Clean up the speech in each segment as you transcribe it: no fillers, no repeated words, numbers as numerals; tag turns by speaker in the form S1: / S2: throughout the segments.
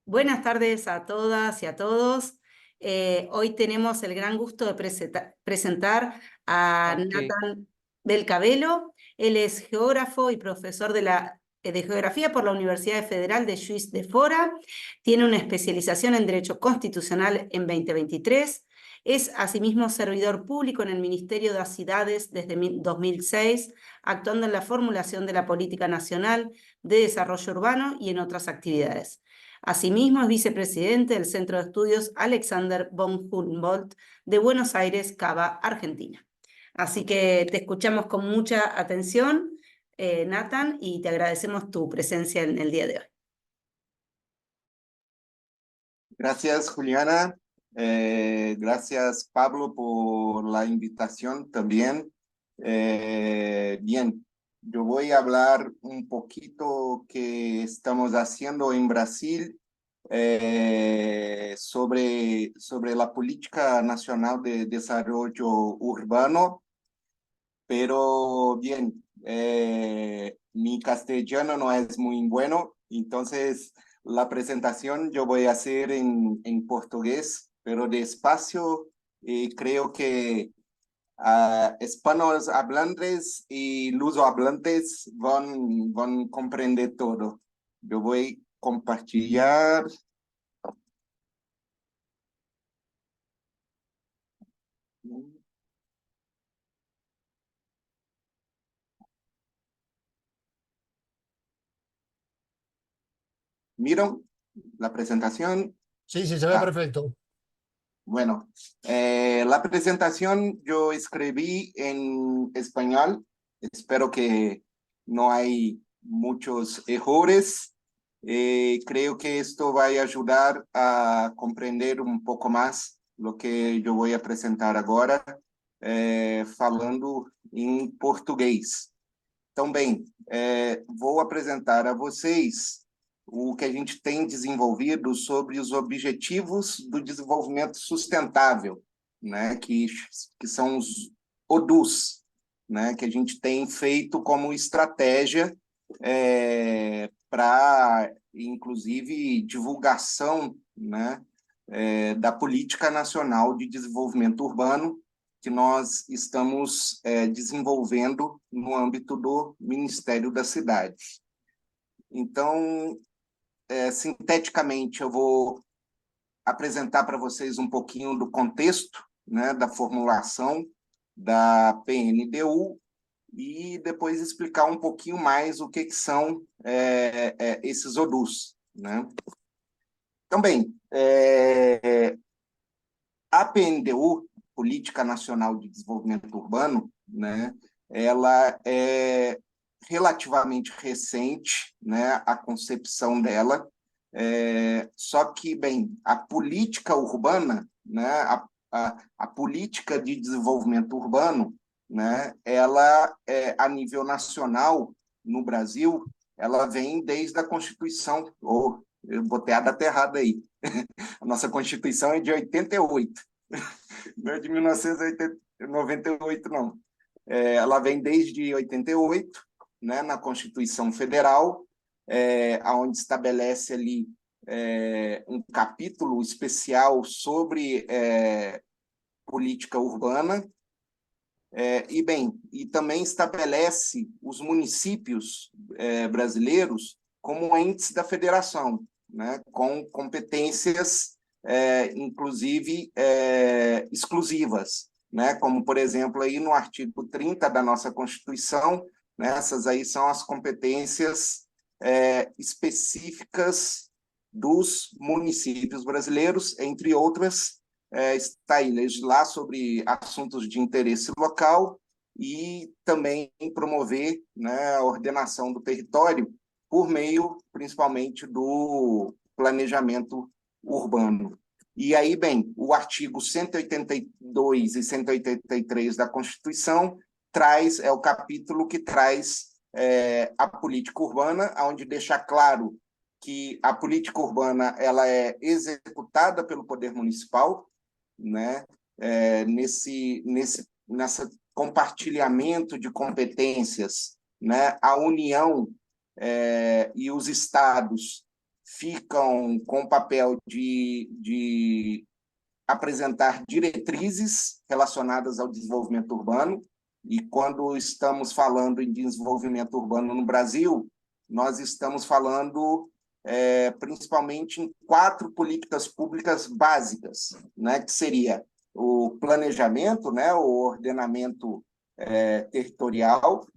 S1: Buenas tardes a todas y a todos. Hoy tenemos el gran gusto de presentar a
S2: Ok,
S1: Nathan Belcabelo. Él es geógrafo y profesor de Geografía por la Universidad Federal de Juiz de Fora. Tiene una especialización en Derecho Constitucional en 2023. Es asimismo servidor público en el Ministerio de Ciudades desde 2006, actuando en la formulación de la Política Nacional de Desarrollo Urbano y en otras actividades. Asimismo, es vicepresidente del Centro de Estudios Alexander von Humboldt de Buenos Aires, Cava, Argentina. Así que te escuchamos con mucha atención, Nathan, y te agradecemos tu presencia en el día de hoy.
S3: Gracias, Juliana. Gracias, Pablo, por la invitación también. Bien, yo voy a hablar un poquito que estamos haciendo en Brasil sobre la Política Nacional de Desarrollo Urbano, pero bien, mi castellano no es muy bueno, entonces la presentación yo voy a hacer en portugués, pero despacio. Creo que españoles hablantes y luso hablantes van a comprender todo. Yo voy a compartir. ¿Miran la presentación?
S2: sí, se ve perfecto.
S3: Bueno, la presentación yo escribí en español. Espero que no hay muchos errores. Creo que esto va a ayudar a comprender un poco más lo que yo voy a presentar agora, falando em português. Então, bem, vou apresentar a vocês o que a gente tem desenvolvido sobre os Objetivos do Desenvolvimento Sustentável, né, que são os ODUs, né, que a gente tem feito como estratégia para, inclusive, divulgação, né, da Política Nacional de Desenvolvimento Urbano, que nós estamos desenvolvendo no âmbito do Ministério das Cidades. Então, sinteticamente, eu vou apresentar para vocês um pouquinho do contexto, né, da formulação da PNDU e depois explicar um pouquinho mais o que são esses ODUs, né? Então, bem, a PNDU, Política Nacional de Desenvolvimento Urbano, né, ela é relativamente recente, né, a concepção dela, só que, bem, a política urbana, né, a política de desenvolvimento urbano, né, ela, a nível nacional, no Brasil, ela vem desde a Constituição, ou eu botei a data errada aí, a nossa Constituição é de 88, não é de 1998, não. Ela vem desde 88, né, na Constituição Federal, onde estabelece ali um capítulo especial sobre política urbana, e, bem, e também estabelece os municípios brasileiros como entes da federação, né, com competências, inclusive, exclusivas, né, como, por exemplo, aí no artigo 30 da nossa Constituição, né, essas aí são as competências específicas dos municípios brasileiros, entre outras, está aí legislar sobre assuntos de interesse local e também promover, né, a ordenação do território por meio, principalmente, do planejamento urbano. E aí, bem, o artigo 182 e 183 da Constituição é o capítulo que traz a política urbana, onde deixa claro que a política urbana ela é executada pelo poder municipal, né, nesse compartilhamento de competências, né, a União e os estados ficam com o papel de apresentar diretrizes relacionadas ao desenvolvimento urbano, e quando estamos falando em desenvolvimento urbano no Brasil, nós estamos falando principalmente em 4 políticas públicas básicas, né, que seria o planejamento, né, o ordenamento territorial,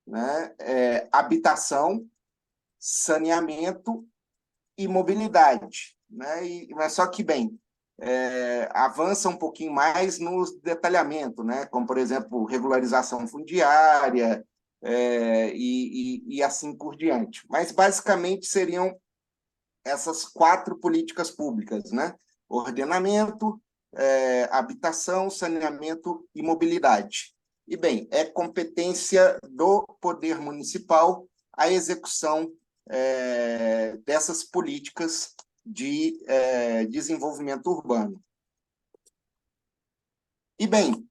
S3: né, habitação, saneamento e mobilidade, né? Mas só que, bem, avança um pouquinho mais no detalhamento, né? Como, por exemplo, regularização fundiária e assim por diante. Mas, basicamente, seriam essas 4 políticas públicas, né? Ordenamento, habitação, saneamento e mobilidade. E, bem, é competência do poder municipal a execução dessas políticas de desenvolvimento urbano. E, bem,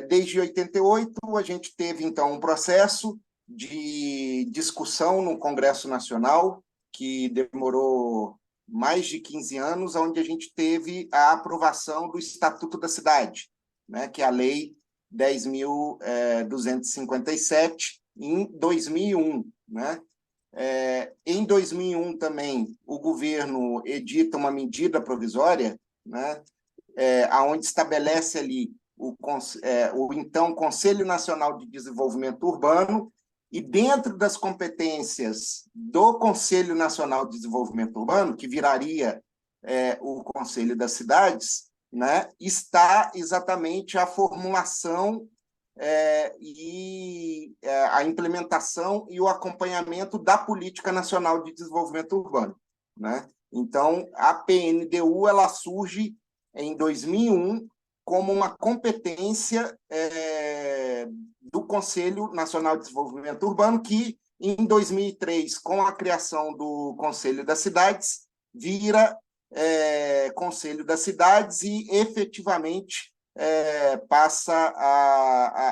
S3: desde 88, a gente teve, então, um processo de discussão no Congresso Nacional, que demorou mais de 15 anos, onde a gente teve a aprovação do Estatuto da Cidade, né, que é a Lei 10.257, em 2001, né? Em 2001 também, o governo edita uma medida provisória, né, onde estabelece ali o então Conselho Nacional de Desenvolvimento Urbano, e dentro das competências do Conselho Nacional de Desenvolvimento Urbano, que viraria o Conselho das Cidades, né, está exatamente a formulação e a implementação e o acompanhamento da Política Nacional de Desenvolvimento Urbano, né? Então, a PNDU ela surge em 2001 como uma competência do Conselho Nacional de Desenvolvimento Urbano, que, em 2003, com a criação do Conselho das Cidades, vira Conselho das Cidades e, efetivamente, passa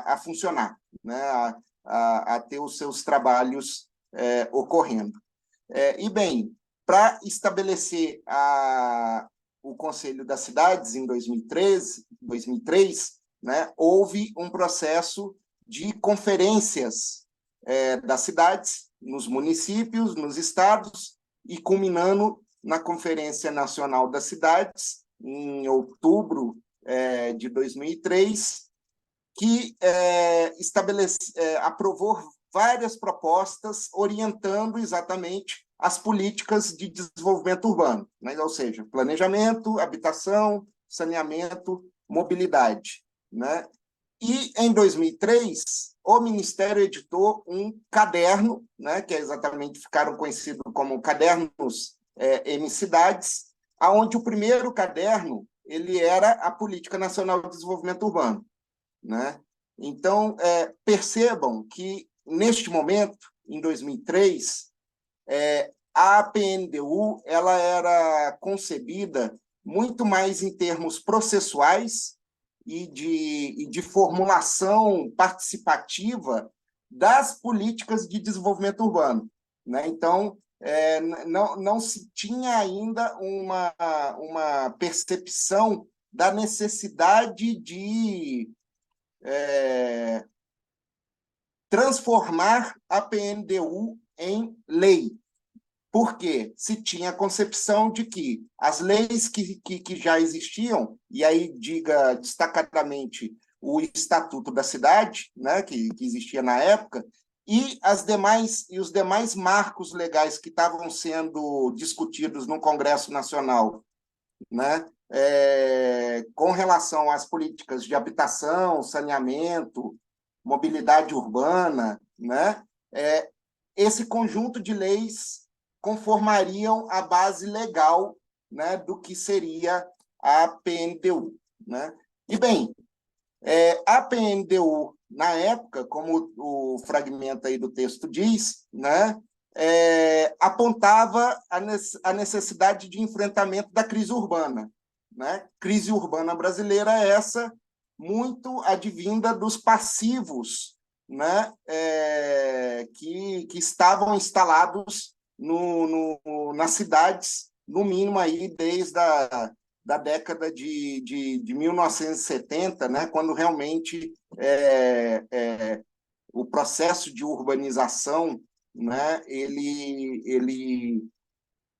S3: a funcionar, né? a ter os seus trabalhos ocorrendo. E, bem, para estabelecer o Conselho das Cidades, em 2003, né, houve um processo de conferências das cidades, nos municípios, nos estados, e culminando na Conferência Nacional das Cidades, em outubro de 2003, que aprovou várias propostas orientando exatamente as políticas de desenvolvimento urbano, né? Ou seja, planejamento, habitação, saneamento, mobilidade, né? E, em 2003, o Ministério editou um caderno, né, que exatamente ficaram conhecidos como Cadernos M-Cidades, onde o primeiro caderno ele era a Política Nacional de Desenvolvimento Urbano, né? Então, percebam que, neste momento, em 2003, a PNDU ela era concebida muito mais em termos processuais e de formulação participativa das políticas de desenvolvimento urbano, né? Então, não se tinha ainda uma percepção da necessidade de transformar a PNDU em lei, porque se tinha a concepção de que as leis que já existiam, e aí diga destacadamente o Estatuto da Cidade, né, que existia na época, e os demais marcos legais que estavam sendo discutidos no Congresso Nacional, né, com relação às políticas de habitação, saneamento, mobilidade urbana, né, esse conjunto de leis conformariam a base legal, né, do que seria a PNDU, né? E, bem, a PNDU, na época, como o fragmento aí do texto diz, né, apontava a necessidade de enfrentamento da crise urbana, né? Crise urbana brasileira essa muito advinda dos passivos, né, que estavam instalados nas cidades, no mínimo aí desde da década de 1970, né, quando realmente o processo de urbanização, né, ele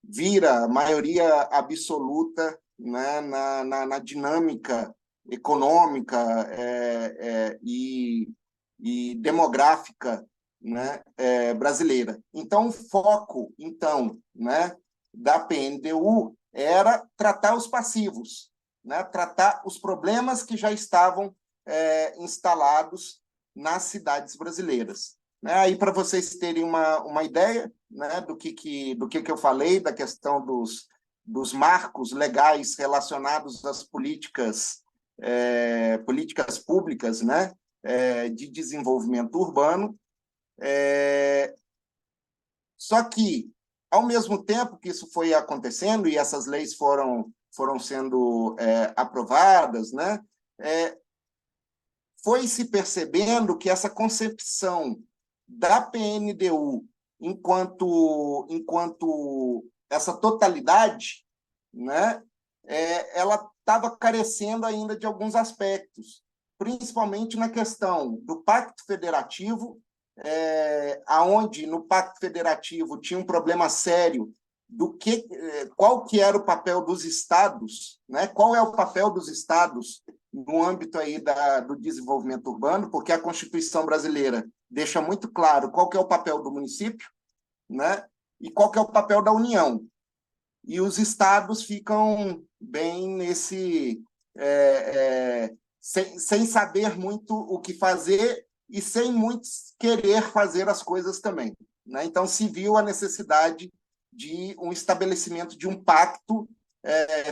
S3: vira maioria absoluta, né, na dinâmica econômica e demográfica, né, brasileira. Então, o foco, então, né, da PNDU era tratar os passivos, né, tratar os problemas que já estavam instalados nas cidades brasileiras. Aí, para vocês terem uma ideia, né, do que eu falei, da questão dos marcos legais relacionados às políticas públicas, né, de desenvolvimento urbano. Só que, ao mesmo tempo que isso foi acontecendo e essas leis foram sendo aprovadas, né, foi se percebendo que essa concepção da PNDU enquanto essa totalidade, né, ela estava carecendo ainda de alguns aspectos, principalmente na questão do Pacto Federativo, aonde no Pacto Federativo tinha um problema sério qual que era o papel dos estados, né? Qual é o papel dos estados no âmbito aí do desenvolvimento urbano, porque a Constituição brasileira deixa muito claro qual que é o papel do município, né? E qual que é o papel da União. E os estados ficam bem nesse... sem saber muito o que fazer e sem muito querer fazer as coisas também, né? Então, se viu a necessidade de um estabelecimento de um pacto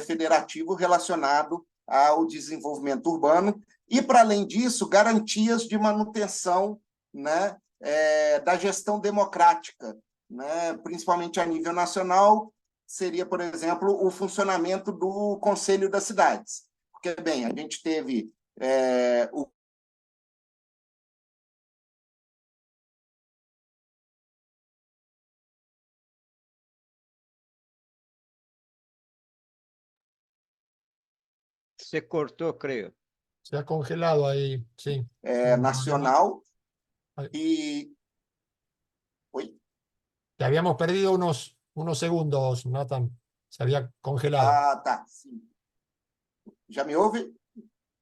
S3: federativo relacionado ao desenvolvimento urbano e, para além disso, garantias de manutenção, né, da gestão democrática, né, principalmente a nível nacional, seria, por exemplo, o funcionamento do Conselho das Cidades. Porque, bem, a gente teve o
S2: Se cortou, creio.
S4: Se ha congelado ahí, sí.
S3: nacional
S4: Ahí.
S3: e... Oi?
S4: Te habíamos perdido unos segundos, Nathan. Se había congelado.
S3: Ah, tá. Sim. Já me ouve?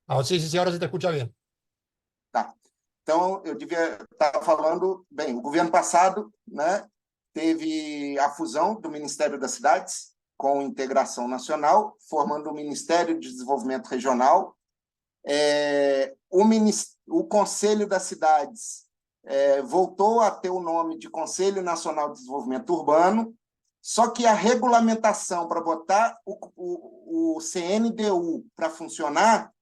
S4: Ah, sí, sí, sí, ahora se te escucha bien.
S3: Tá. Então, eu devia estar falando... Bem, o governo passado, né, teve a fusão do Ministério das Cidades com Integração Nacional, formando o Ministério de Desenvolvimento Regional. O Conselho das Cidades voltou a ter o nome de Conselho Nacional de Desenvolvimento Urbano, só que a regulamentação para botar o CNDU para funcionar,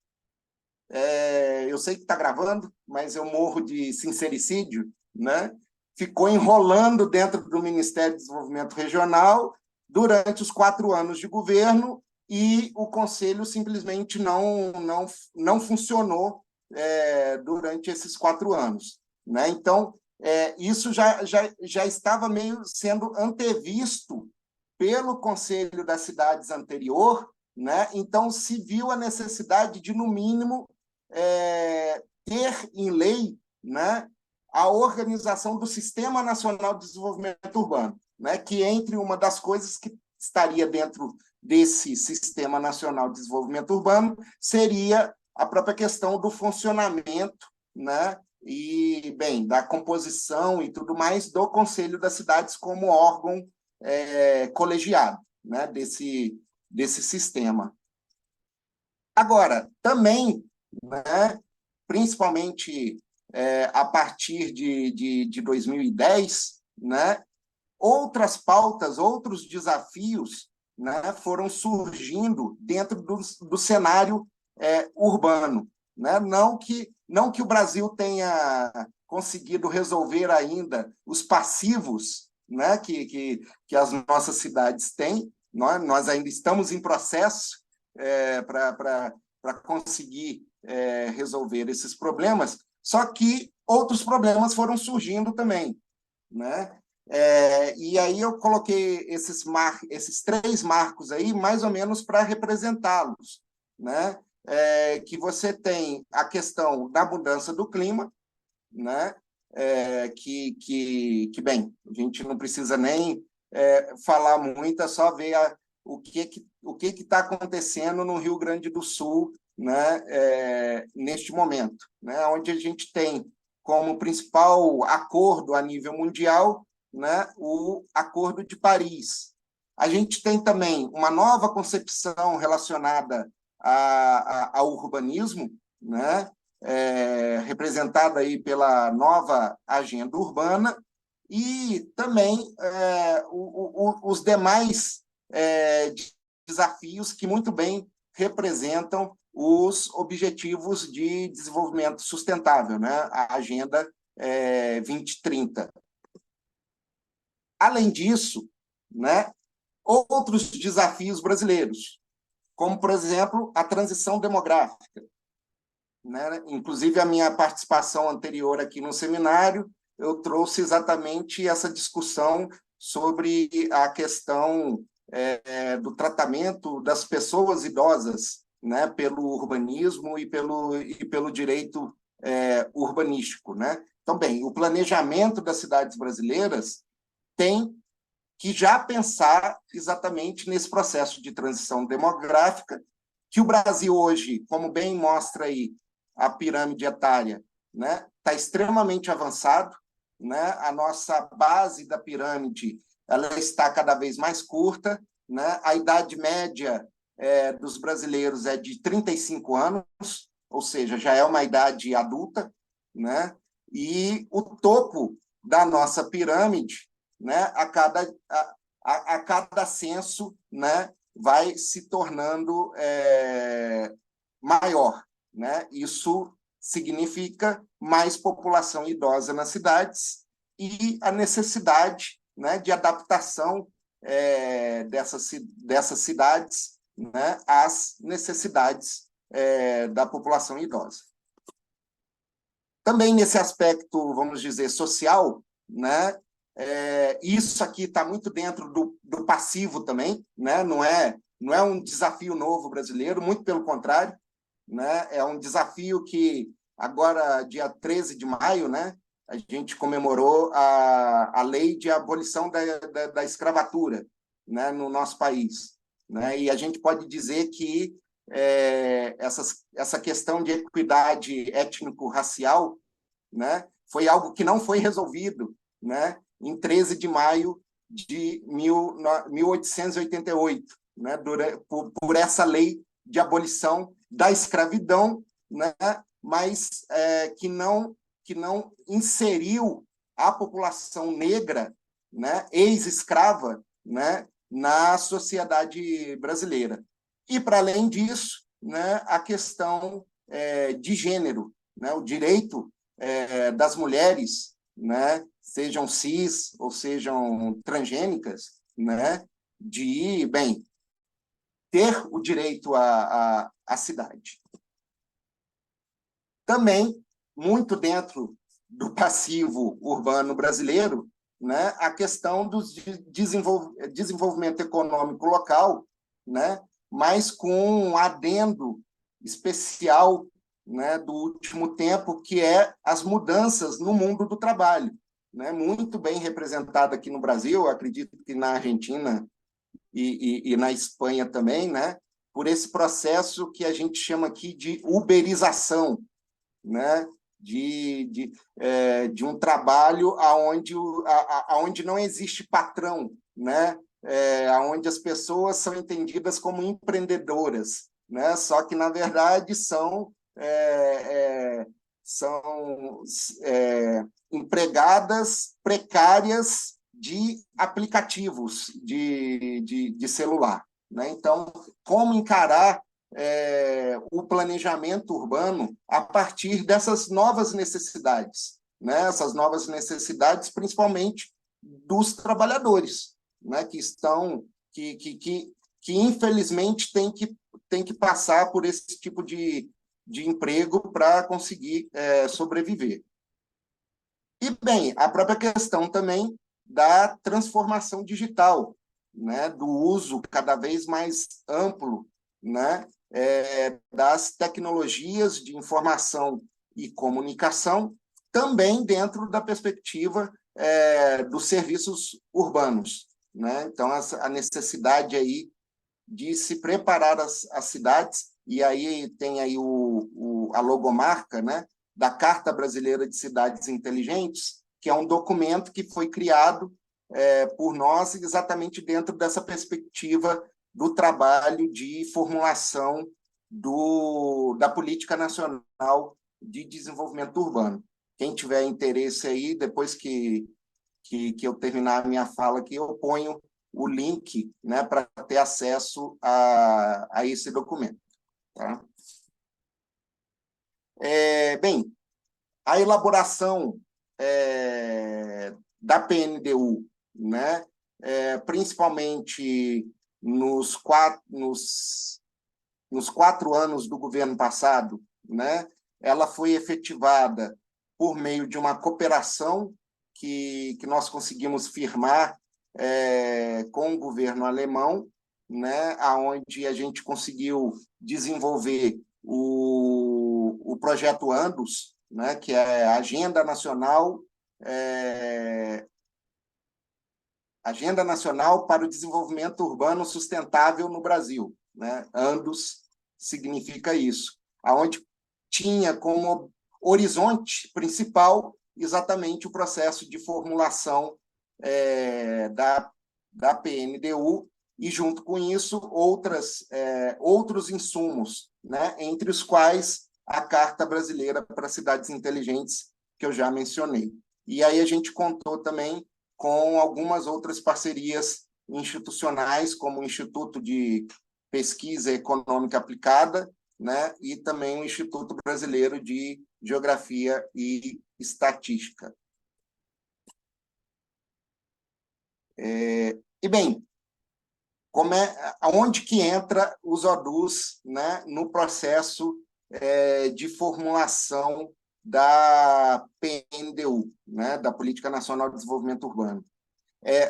S3: eu sei que está gravando, mas eu morro de sincericídio, né? Ficou enrolando dentro do Ministério de Desenvolvimento Regional durante os 4 anos de governo e o Conselho simplesmente não funcionou durante esses 4 anos, né? Então, isso já estava meio sendo antevisto pelo Conselho das Cidades anterior, né? Então, se viu a necessidade de, no mínimo, ter em lei, né, a organização do Sistema Nacional de Desenvolvimento Urbano, né, que entre uma das coisas que estaria dentro desse Sistema Nacional de Desenvolvimento Urbano seria a própria questão do funcionamento, né, e, bem, da composição e tudo mais do Conselho das Cidades como órgão colegiado, né, desse sistema. Agora, também, né, principalmente a partir de 2010, né, outras pautas, outros desafios, né, foram surgindo dentro do cenário urbano, né? Não que o Brasil tenha conseguido resolver ainda os passivos, né, que as nossas cidades têm, nós ainda estamos em processo para conseguir resolver esses problemas, só que outros problemas foram surgindo também, né? E aí eu coloquei esses 3 marcos aí, mais ou menos para representá-los, né? Que você tem a questão da mudança do clima, né? Bem, a gente não precisa nem falar muito, é só ver o que está acontecendo no Rio Grande do Sul, né? Neste momento, né? Onde a gente tem como principal acordo a nível mundial, né, o Acordo de Paris. A gente tem também uma nova concepção relacionada ao urbanismo, né, representada aí pela nova agenda urbana, e também os demais desafios que muito bem representam os Objetivos de Desenvolvimento Sustentável, né, a Agenda 2030. Além disso, né, outros desafios brasileiros, como, por exemplo, a transição demográfica, né? Inclusive, a minha participação anterior aqui no seminário, eu trouxe exatamente essa discussão sobre a questão do tratamento das pessoas idosas, né, pelo urbanismo e pelo direito urbanístico, né? Então, bem, o planejamento das cidades brasileiras tem que já pensar exatamente nesse processo de transição demográfica, que o Brasil hoje, como bem mostra aí a pirâmide etária, né, está extremamente avançado, né? A nossa base da pirâmide ela está cada vez mais curta, né? A idade média dos brasileiros é de 35 anos, ou seja, já é uma idade adulta, né? E o topo da nossa pirâmide, né, a cada censo, né, vai se tornando maior, né? Isso significa mais população idosa nas cidades e a necessidade, né, de adaptação dessas cidades, né, às necessidades da população idosa. Também nesse aspecto, vamos dizer, social, né, isso aqui está muito dentro do passivo também, né? Não é um desafio novo brasileiro, muito pelo contrário, né? É um desafio que agora, dia 13 de maio, né, a gente comemorou a lei de abolição da escravatura, né, no nosso país, né? E a gente pode dizer que essa questão de equidade étnico-racial, né, foi algo que não foi resolvido, né, em 13 de maio de 1888, né, por essa lei de abolição da escravidão, né, mas que não inseriu a população negra, né, ex-escrava, né, na sociedade brasileira. E, para além disso, né, a questão de gênero, né, o direito das mulheres, né, sejam cis ou sejam transgênicas, né, de, bem, ter o direito à cidade. Também, muito dentro do passivo urbano brasileiro, né, a questão do desenvolvimento econômico local, né, mas com um adendo especial, né, do último tempo, que é as mudanças no mundo do trabalho, né, muito bem representada aqui no Brasil, acredito que na Argentina e na Espanha também, né, por esse processo que a gente chama aqui de uberização, né, de um trabalho aonde não existe patrão, né, aonde as pessoas são entendidas como empreendedoras, né, só que, na verdade, são empregadas precárias de aplicativos de celular, né? Então, como encarar o planejamento urbano a partir dessas novas necessidades, né? Essas novas necessidades, principalmente dos trabalhadores, né? Que infelizmente tem que passar por esse tipo de emprego para conseguir sobreviver. E, bem, a própria questão também da transformação digital, né, do uso cada vez mais amplo, né, das tecnologias de informação e comunicação, também dentro da perspectiva dos serviços urbanos, né? Então, a necessidade aí de se preparar as cidades, e aí tem aí a logomarca, né, da Carta Brasileira de Cidades Inteligentes, que é um documento que foi criado por nós exatamente dentro dessa perspectiva do trabalho de formulação da Política Nacional de Desenvolvimento Urbano. Quem tiver interesse aí, depois que eu terminar a minha fala aqui, eu ponho o link, né, para ter acesso a esse documento. Tá? Bem, a elaboração da PNDU, né, principalmente nos 4 anos do governo passado, né, ela foi efetivada por meio de uma cooperação que nós conseguimos firmar com o governo alemão, né, onde a gente conseguiu desenvolver o projeto Andus, né, que é a Agenda Nacional para o Desenvolvimento Urbano Sustentável no Brasil, né? Andus significa isso, aonde tinha como horizonte principal exatamente o processo de formulação da PNDU e, junto com isso, outros insumos, né? Entre os quais a Carta Brasileira para Cidades Inteligentes, que eu já mencionei. E aí a gente contou também com algumas outras parcerias institucionais, como o Instituto de Pesquisa Econômica Aplicada, né? E também o Instituto Brasileiro de Geografia e Estatística. E, bem, onde que entra os ODUs, né, no processo de formulação da PNDU, né, da Política Nacional de Desenvolvimento Urbano?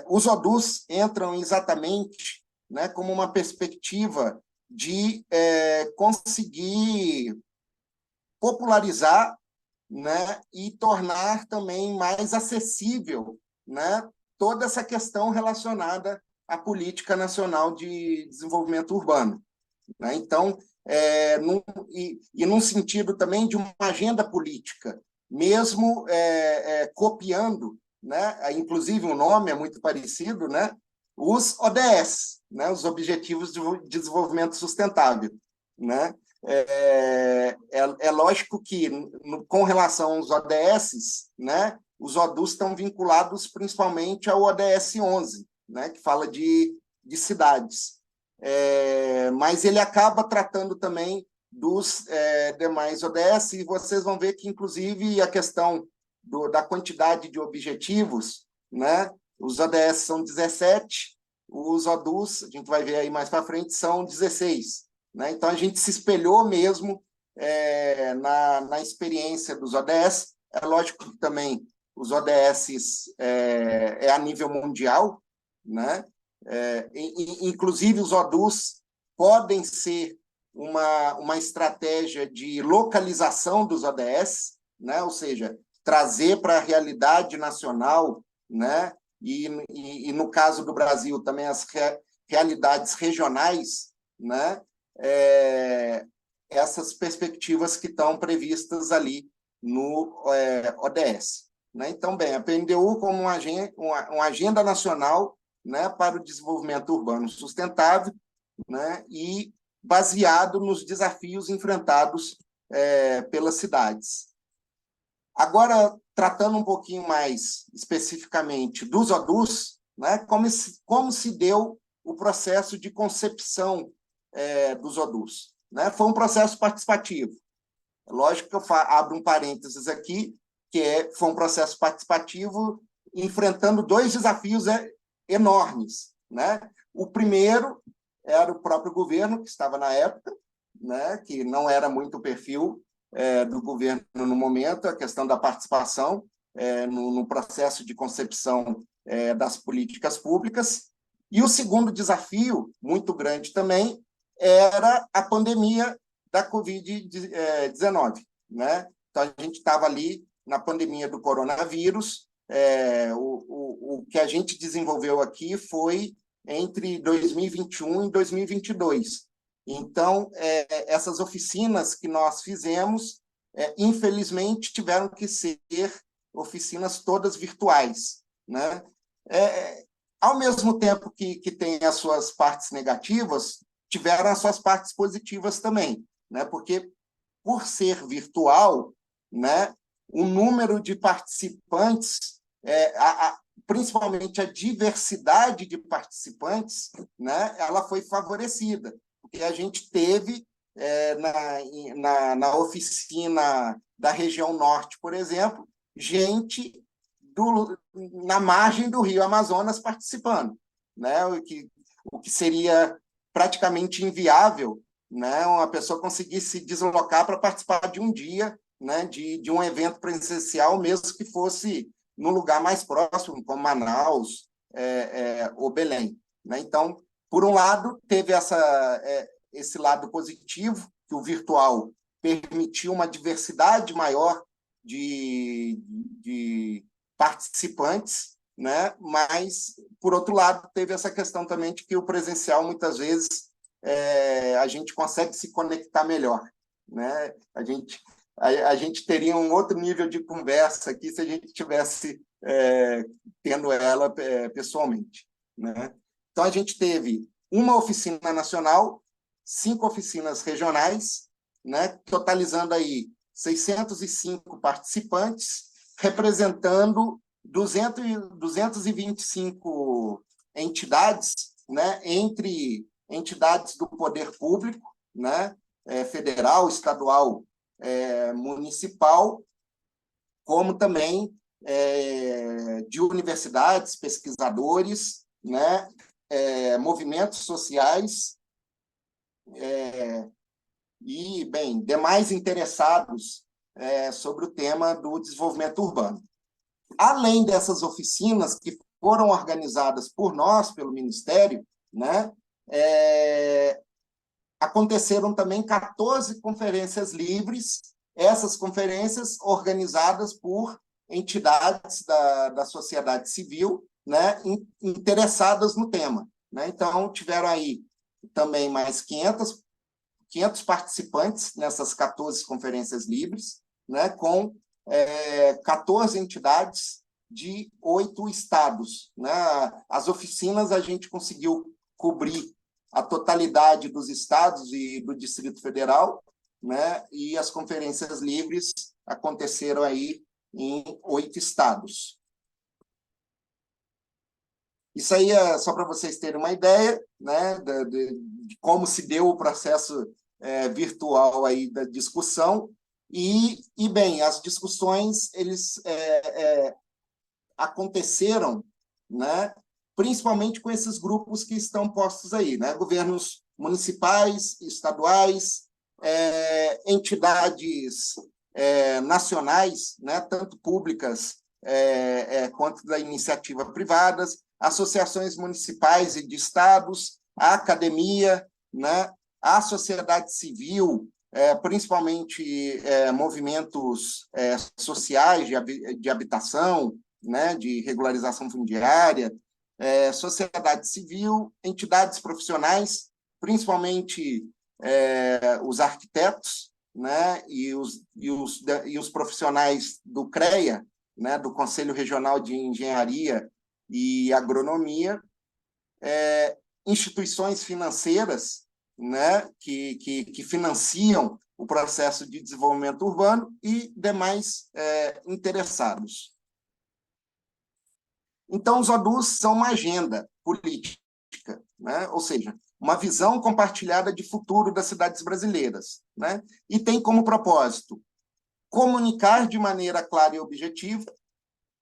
S3: Os ODUs entram exatamente, né, como uma perspectiva de conseguir popularizar, né, e tornar também mais acessível, né, toda essa questão relacionada à Política Nacional de Desenvolvimento Urbano, né? Então, num sentido também de uma agenda política, mesmo copiando, né, inclusive o nome é muito parecido, né, os ODS, né, os Objetivos de Desenvolvimento Sustentável, né? Lógico que, com relação aos ODS, né, os ODUs estão vinculados principalmente ao ODS 11, né, que fala de cidades. Mas ele acaba tratando também dos demais ODS, e vocês vão ver que, inclusive, a questão da quantidade de objetivos, né, os ODS são 17, os ODUs, a gente vai ver aí mais para frente, são 16. Né? Então, a gente se espelhou mesmo na experiência dos ODS. É lógico que também os ODS a nível mundial, né? Inclusive, os ODUs podem ser uma estratégia de localização dos ODS, né? Ou seja, trazer para a realidade nacional, né? E no caso do Brasil, também as realidades regionais, né? Essas perspectivas que estão previstas ali no ODS. Né? Então, bem, a PNDU como uma agenda nacional, né, para o desenvolvimento urbano sustentável, né, e baseado nos desafios enfrentados pelas cidades. Agora, tratando um pouquinho mais especificamente dos ODUs, né, como se deu o processo de concepção dos ODUs. Né? Foi um processo participativo. Lógico que eu abro um parênteses aqui, que foi um processo participativo enfrentando dois desafios enormes. Né? O primeiro era o próprio governo, que estava na época, né, que não era muito o perfil do governo no momento, a questão da participação no processo de concepção das políticas públicas. E o segundo desafio, muito grande também, era a pandemia da Covid-19, né? Então, a gente estava ali na pandemia do coronavírus. O que a gente desenvolveu aqui foi entre 2021 e 2022. Então, essas oficinas que nós fizemos, infelizmente, tiveram que ser oficinas todas virtuais, né? Ao mesmo tempo que tem as suas partes negativas, tiveram as suas partes positivas também, né? Porque, por ser virtual, né, o número de participantes, principalmente a diversidade de participantes, né, ela foi favorecida, porque a gente teve na oficina da região norte, por exemplo, gente na margem do Rio Amazonas participando, né? O que seria praticamente inviável, né? Uma pessoa conseguir se deslocar para participar de um dia, né? de um evento presencial, mesmo que fosse no lugar mais próximo, como Manaus ou Belém, né? Então, por um lado, teve esse lado positivo, que o virtual permitiu uma diversidade maior de participantes, né? Mas, por outro lado, teve essa questão também de que o presencial, muitas vezes, a gente consegue se conectar melhor, né? A gente teria um outro nível de conversa aqui se a gente tivesse tendo ela pessoalmente, né? Então, a gente teve uma oficina nacional, 5 oficinas regionais, né? Totalizando aí 605 participantes, representando 225 entidades, né? Entre entidades do poder público, né? Federal, estadual, municipal, como também de universidades, pesquisadores, né? Movimentos sociais e, bem, demais interessados sobre o tema do desenvolvimento urbano. Além dessas oficinas que foram organizadas por nós, pelo Ministério, né, aconteceram também 14 conferências livres, essas conferências organizadas por entidades da sociedade civil, né, interessadas no tema, né? Então, tiveram aí também mais 500 participantes nessas 14 conferências livres, né, com 14 entidades de 8 estados, né? As oficinas a gente conseguiu cobrir a totalidade dos estados e do Distrito Federal, né? E as conferências livres aconteceram aí em 8 estados. Isso aí é só para vocês terem uma ideia, né, de como se deu o processo virtual aí da discussão. E, bem, as discussões aconteceram, né, principalmente com esses grupos que estão postos aí, né, governos municipais, estaduais, entidades nacionais, né, tanto públicas quanto da iniciativa privadas, associações municipais e de estados, a academia, né, a sociedade civil, principalmente movimentos sociais de habitação, né, de regularização fundiária, sociedade civil, entidades profissionais, principalmente os arquitetos, né, e os profissionais do CREA, né, do Conselho Regional de Engenharia e Agronomia, instituições financeiras, né, que financiam o processo de desenvolvimento urbano e demais interessados. Então, os ODUs são uma agenda política, né? Ou seja, uma visão compartilhada de futuro das cidades brasileiras, né? E tem como propósito comunicar de maneira clara e objetiva,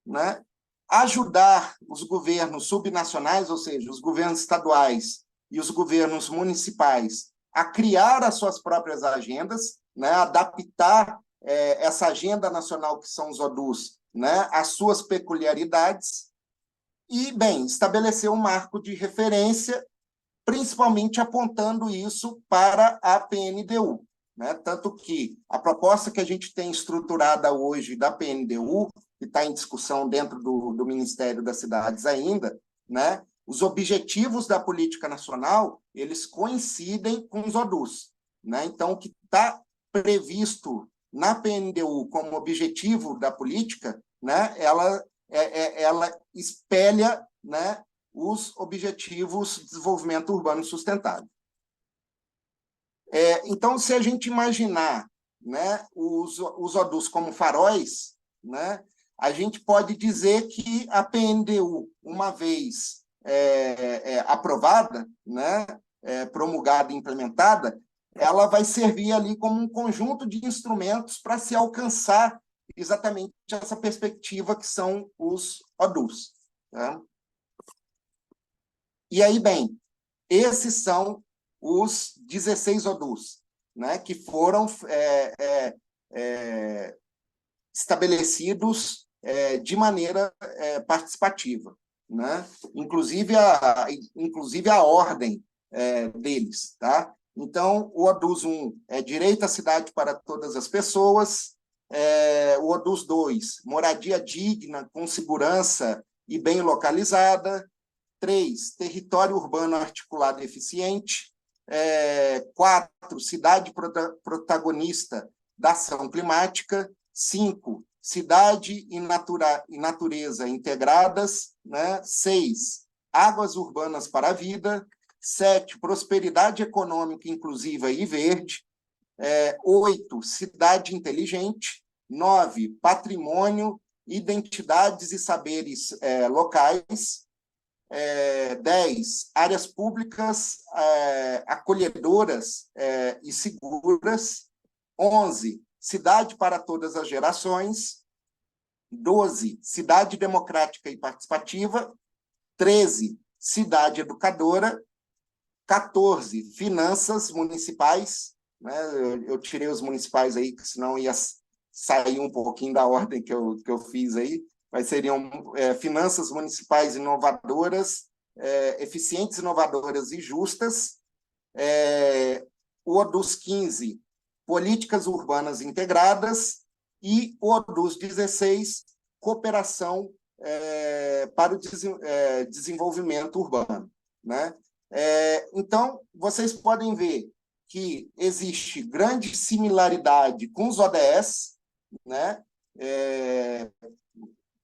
S3: né? Ajudar os governos subnacionais, ou seja, os governos estaduais e os governos municipais a criar as suas próprias agendas, né? Adaptar essa agenda nacional que são os ODUs, né? Às suas peculiaridades, e, bem, estabeleceu um marco de referência, principalmente apontando isso para a PNDU, né? Tanto que a proposta que a gente tem estruturada hoje da PNDU, que está em discussão dentro do Ministério das Cidades ainda, né? Os objetivos da política nacional, eles coincidem com os ODUs, né? Então, o que está previsto na PNDU como objetivo da política, né? Ela espelha, né, os Objetivos de Desenvolvimento Urbano Sustentável. Então, se a gente imaginar, né, os ODUs como faróis, né, a gente pode dizer que a PNDU, uma vez aprovada, né, promulgada e implementada, ela vai servir ali como um conjunto de instrumentos para se alcançar exatamente essa perspectiva que são os ODUs. Tá? E aí, bem, esses são os 16 ODUs, né, que foram estabelecidos de maneira participativa, né? Inclusive a ordem deles. Tá? Então, o ODUs 1 é direito à cidade para todas as pessoas, o ODUs 2, moradia digna, com segurança e bem localizada, 3, território urbano articulado e eficiente, 4, cidade protagonista da ação climática, 5, cidade e natureza integradas, né? 6, águas urbanas para a vida, 7, prosperidade econômica inclusiva e verde, 8, cidade inteligente, 9, patrimônio, identidades e saberes locais, 10, áreas públicas acolhedoras e seguras, 11, cidade para todas as gerações, 12, cidade democrática e participativa, 13, cidade educadora, 14, finanças municipais, né? Eu tirei os municipais aí, que senão ia sair um pouquinho da ordem que eu fiz aí, mas seriam finanças municipais inovadoras, eficientes, inovadoras e justas. O ODUs 15, políticas urbanas integradas, e o ODUs 16, cooperação para o desenvolvimento urbano. Né? Então, vocês podem ver que existe grande similaridade com os ODS, né?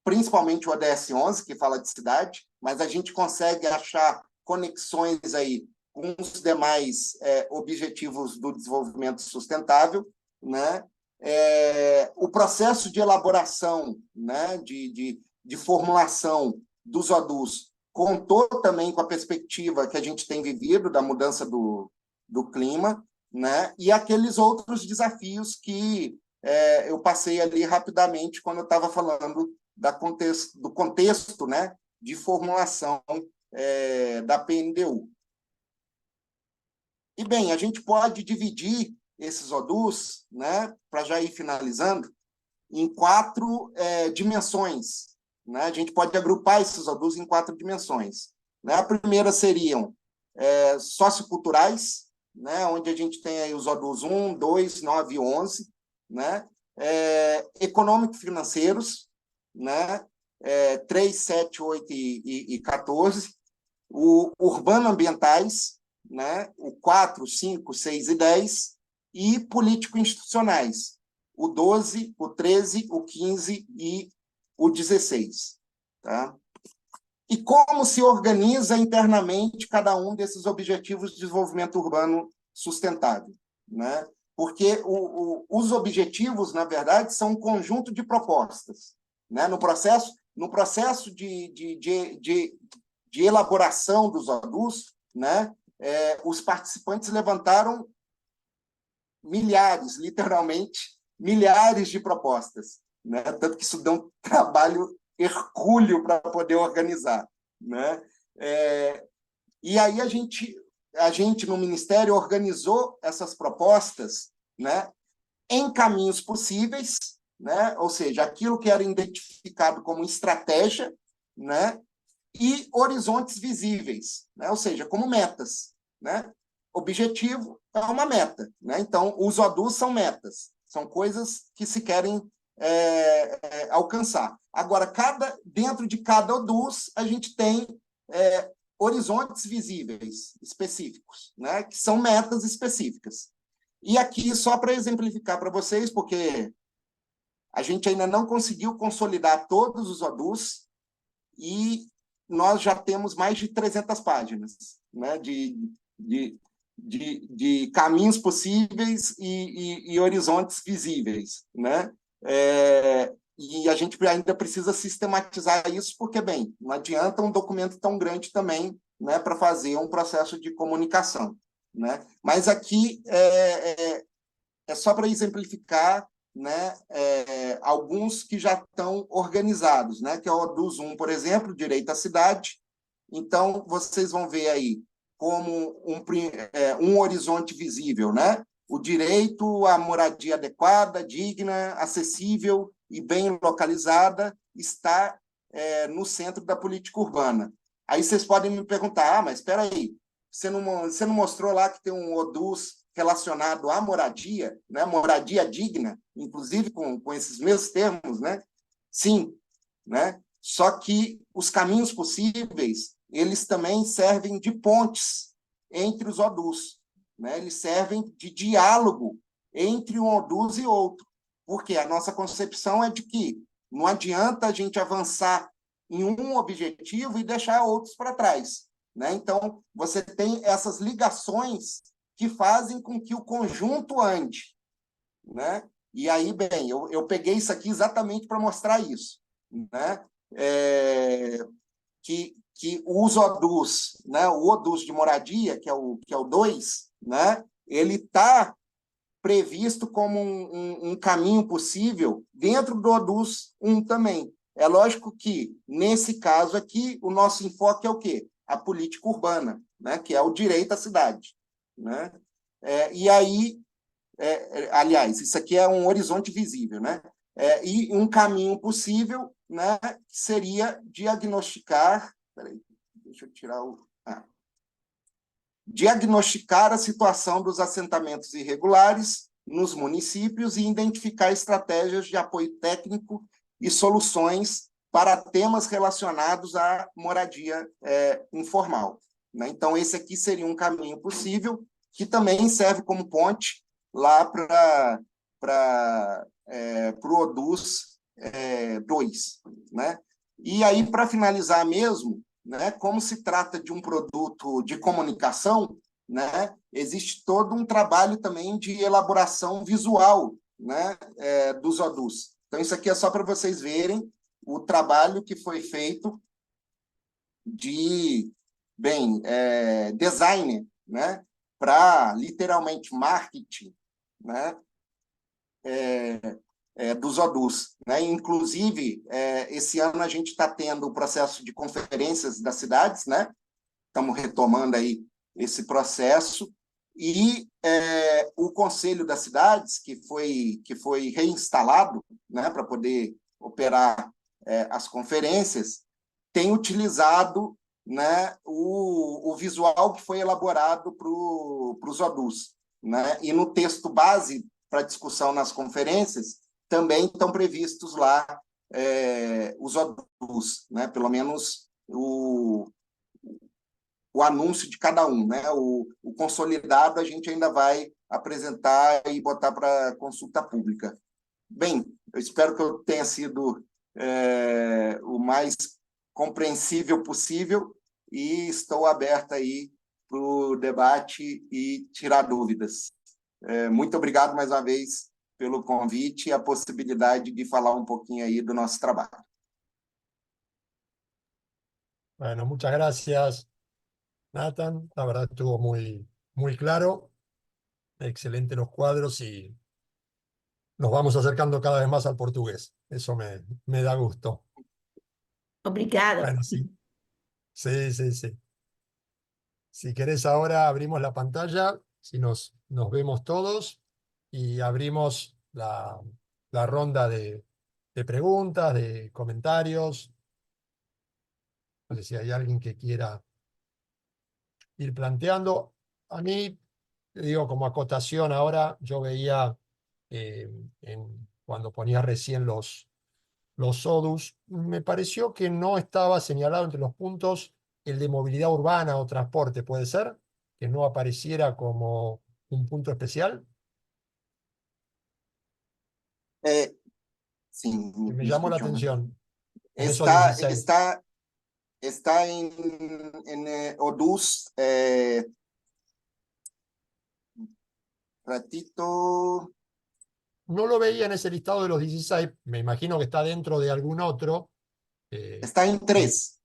S3: Principalmente o ODS 11, que fala de cidade, mas a gente consegue achar conexões aí com os demais objetivos do desenvolvimento sustentável, né? O processo de elaboração, né, de formulação dos ODUs contou também com a perspectiva que a gente tem vivido da mudança do clima, né? E aqueles outros desafios que eu passei ali rapidamente quando eu estava falando do contexto, né, de formulação da PNDU. E, bem, a gente pode dividir esses ODUs, né, para já ir finalizando, em 4 dimensões. Né? A gente pode agrupar esses ODUs em 4 dimensões. Né? A primeira seriam socioculturais, né, onde a gente tem aí os ODUs 1, 2, 9 e 11, né? Econômico-financeiros, né? 3, 7, 8 e 14, o urbano-ambientais, né? O 4, 5, 6 e 10, e político-institucionais, o 12, o 13, o 15 e o 16. Tá? E como se organiza internamente cada um desses objetivos de desenvolvimento urbano sustentável? Né? Porque os objetivos, na verdade, são um conjunto de propostas. Né? No processo de elaboração dos ODUs, né? Os participantes levantaram milhares, literalmente, milhares de propostas. Né? Tanto que isso deu um trabalho hercúleo para poder organizar. Né? E aí a gente, no Ministério, organizou essas propostas, né, em caminhos possíveis, né, ou seja, aquilo que era identificado como estratégia, né, e horizontes visíveis, né? Ou seja, como metas, né? Objetivo é uma meta, né? Então, os ODUs são metas, são coisas que se querem alcançar. Agora, dentro de cada ODUs, a gente tem horizontes visíveis específicos, né? Que são metas específicas. E aqui, só para exemplificar para vocês, porque a gente ainda não conseguiu consolidar todos os ODUs e nós já temos mais de 300 páginas, né, de caminhos possíveis e horizontes visíveis, né? E a gente ainda precisa sistematizar isso, porque, bem, não adianta um documento tão grande também, né, para fazer um processo de comunicação, né? Mas aqui é só para exemplificar, né, alguns que já estão organizados, né, que é o ODUS 1, por exemplo, direito à cidade. Então, vocês vão ver aí como um horizonte visível, né? O direito à moradia adequada, digna, acessível e bem localizada está no centro da política urbana. Aí vocês podem me perguntar, mas espera aí, você não mostrou lá que tem um ODUS relacionado à moradia, né? Moradia digna, inclusive com esses mesmos termos, né? Sim, né? Só que os caminhos possíveis, eles também servem de pontes entre os ODUs, né? Eles servem de diálogo entre um ODUs e outro, porque a nossa concepção é de que não adianta a gente avançar em um objetivo e deixar outros para trás, né? Então, você tem essas ligações que fazem com que o conjunto ande, né? E aí, bem, eu peguei isso aqui exatamente para mostrar isso, né? Que os ODUs, né? O ODUs de moradia, que é o 2, né? Ele está previsto como um caminho possível dentro do ODUs 1 também. É lógico que, nesse caso aqui, o nosso enfoque é o quê? A política urbana, né? Que é o direito à cidade, né? E aí, aliás, isso aqui é um horizonte visível, né? E um caminho possível, né, seria diagnosticar... Peraí, deixa eu tirar o... diagnosticar a situação dos assentamentos irregulares nos municípios e identificar estratégias de apoio técnico e soluções para temas relacionados à moradia informal, né? Então, esse aqui seria um caminho possível, que também serve como ponte lá para o ODUS 2, né? E aí, para finalizar mesmo, né, como se trata de um produto de comunicação, né, existe todo um trabalho também de elaboração visual, né, dos ODUs. Então, isso aqui é só para vocês verem o trabalho que foi feito de, bem, design, né, para, literalmente, marketing, né, dos ODUs, né? Inclusive, esse ano a gente está tendo o processo de conferências das cidades, né? Estamos retomando aí esse processo, e o Conselho das Cidades, que foi reinstalado, né, para poder operar as conferências, tem utilizado, né, o visual que foi elaborado para os ODUs, né? E no texto base para discussão nas conferências, também estão previstos lá os ODUs, né? Pelo menos o anúncio de cada um, né? O consolidado a gente ainda vai apresentar e botar para consulta pública. Bem, eu espero que eu tenha sido o mais compreensível possível e estou aberto aí para o debate e tirar dúvidas. Muito obrigado mais uma vez pelo convite e a possibilidade de falar um pouquinho aí do nosso trabalho.
S4: Bueno, muchas gracias, Nathan. La verdad estuvo muy, muy claro. Excelente los cuadros y nos vamos acercando cada vez más al portugués. Eso me da gusto.
S1: Obrigada.
S4: Bueno, sí. Sí, sí, sí. Si querés ahora abrimos la pantalla, si nos vemos todos y abrimos la ronda de preguntas, de comentarios. No sé si hay alguien que quiera ir planteando. A mí, te digo, como acotación ahora, yo veía cuando ponía recién los ODUs, me pareció que no estaba señalado entre los puntos el de movilidad urbana o transporte, ¿puede ser? Que no apareciera como un punto especial.
S3: Sim,
S4: Que me
S3: me
S4: llamó la
S3: escuchou, né?
S4: atención en esos
S3: Está,
S4: 16.
S3: está en Odus, ratito,
S4: No lo veía en ese listado de los 16, me imagino que está dentro de algún otro,
S3: está em
S4: y
S3: 3.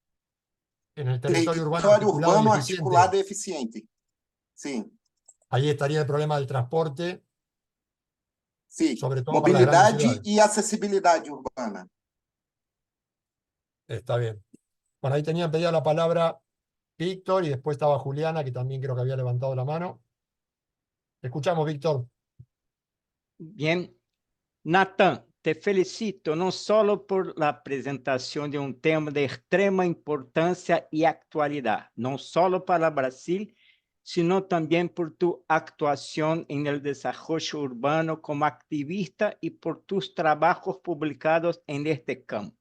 S4: en el territorio urbano
S3: Território
S4: articulado y
S3: urbano
S4: eficiente,
S3: articulado e eficiente. Sim,
S4: ahí estaría el problema del transporte,
S3: sim.
S4: sobre todo para las grandes
S3: Mobilidade
S4: ciudades.
S3: e acessibilidade urbana.
S4: Está bien. Bueno, ahí tenían pedida la palabra Víctor y después estaba Juliana, que también creo que había levantado la mano. Escuchamos, Víctor.
S2: Bien. Natan, te felicito não só por la apresentação de um tema de extrema importância e atualidade, não só para Brasil, sino também por tu actuação em el desarrollo urbano como activista e por tus trabajos publicados en este campo.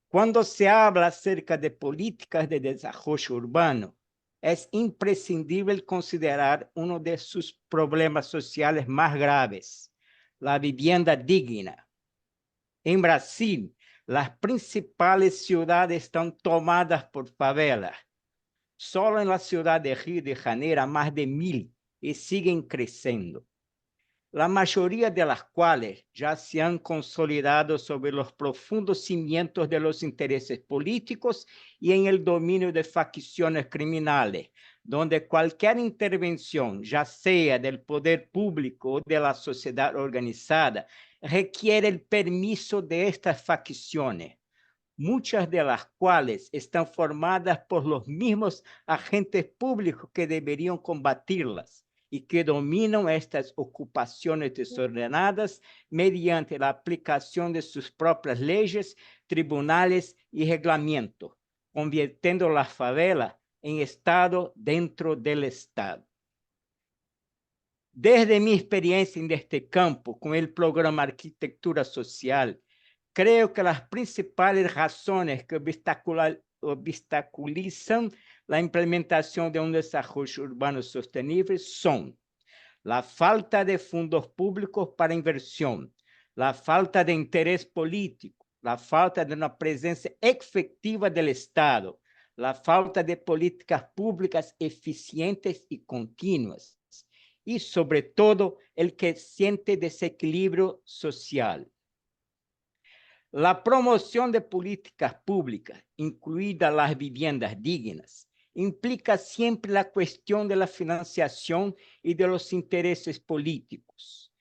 S2: Cuando se habla acerca de políticas de desarrollo urbano, es imprescindible considerar uno de sus problemas sociales más graves, la vivienda digna. En Brasil, las principales ciudades están tomadas por favelas. Solo en la ciudad de Río de Janeiro, más de 1000 y siguen creciendo. La mayoría de las cuales ya se han consolidado sobre los profundos cimientos de los intereses políticos y en el dominio de facciones criminales, donde cualquier intervención, ya sea del poder público o de la sociedad organizada, requiere el permiso de estas facciones, muchas de las cuales están formadas por los mismos agentes públicos que deberían combatirlas y que dominan estas ocupaciones desordenadas mediante la aplicación de sus propias leyes, tribunales y reglamentos, convirtiendo la favela en Estado dentro del Estado. Desde mi experiencia en este campo con el programa Arquitectura Social, creo que las principales razones que obstaculizan la implementación de un desarrollo urbano sostenible son la falta de fondos públicos para inversión, la falta de interés político, la falta de una presencia efectiva del Estado, la falta de políticas públicas eficientes y continuas, y sobre todo el creciente desequilibrio social. La promoción de políticas públicas, incluidas las viviendas dignas, implica siempre la cuestión de la financiación y de los intereses políticos.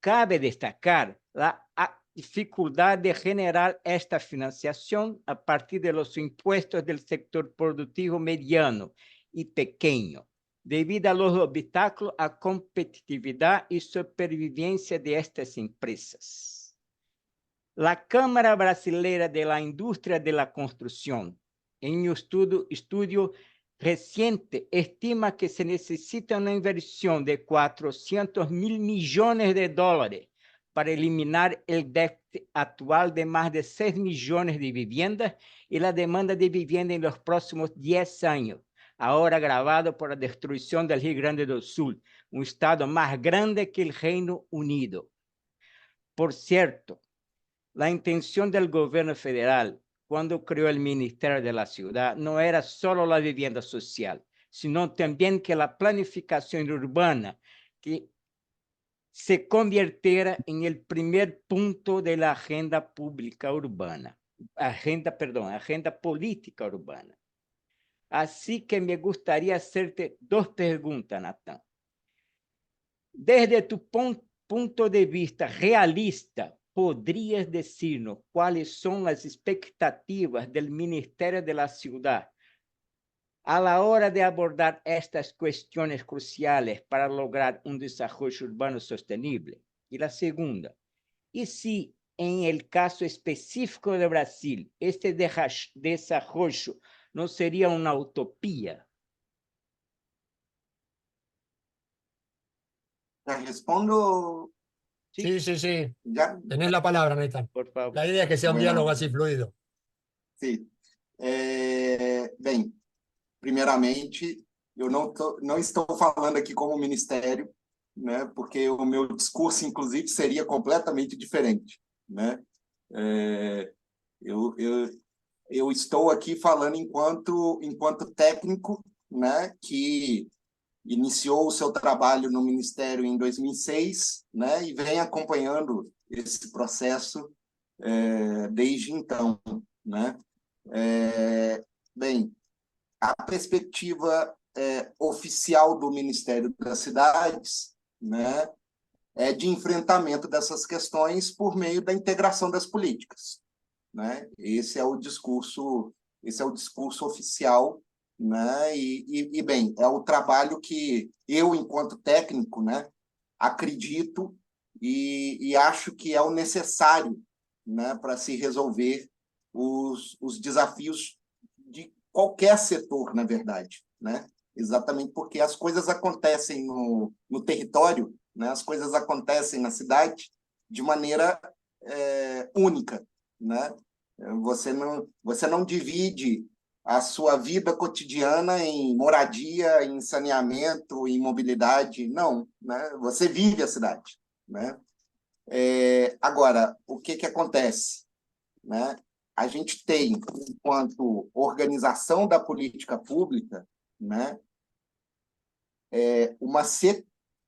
S2: Cabe destacar la dificultad de generar esta financiación a partir de los impuestos del sector productivo mediano y pequeño, debido a los obstáculos a competitividad y supervivencia de estas empresas. La Cámara Brasileira de la Industria de la Construcción, en un estudio reciente, estima que se necesita una inversión de 400 mil millones de dólares para eliminar el déficit actual de más de 6 millones de viviendas y la demanda de vivienda en los próximos 10 años, ahora agravado por la destrucción del Rio Grande do Sul, un estado más grande que el Reino Unido. Por cierto, la intención del gobierno federal, cuando creó el Ministerio de la Ciudad, no era solo la vivienda social, sino también que la planificación urbana que se convirtiera en el primer punto de la agenda pública urbana, agenda política urbana. Así que me gustaría hacerte dos preguntas, Natán. Desde tu punto de vista realista, ¿podrías decirnos cuáles son las expectativas del Ministerio de la Ciudad a la hora de abordar estas cuestiones cruciales para lograr un desarrollo urbano sostenible? Y la segunda, ¿y si en el caso específico de Brasil, este desarrollo no sería una utopía?
S3: Já respondo
S4: Sí, sí, sí.
S3: já?
S4: Tenés la palabra, Nathan.
S2: Por favor.
S4: La idea es que sea un
S3: Bueno.
S4: diálogo así fluido.
S3: Sim. Bem, primeiramente, eu não estou falando aqui como ministério, né, porque o meu discurso, inclusive, seria completamente diferente. Né? Eu estou aqui falando enquanto técnico, né, que iniciou o seu trabalho no Ministério em 2006, né, e vem acompanhando esse processo desde então. Né? Bem, a perspectiva oficial do Ministério das Cidades, né, é de enfrentamento dessas questões por meio da integração das políticas. Né? Esse é o discurso oficial, né? Bem, é o trabalho que eu, enquanto técnico, né, acredito e acho que é o necessário, né, para se resolver os desafios de qualquer setor, na verdade, né? Exatamente porque as coisas acontecem no território, né? As coisas acontecem na cidade de maneira única, né? Você não divide a sua vida cotidiana em moradia, em saneamento, em mobilidade, não, né? Você vive a cidade, né? Agora, o que acontece, né? A gente tem, enquanto organização da política pública, né, uma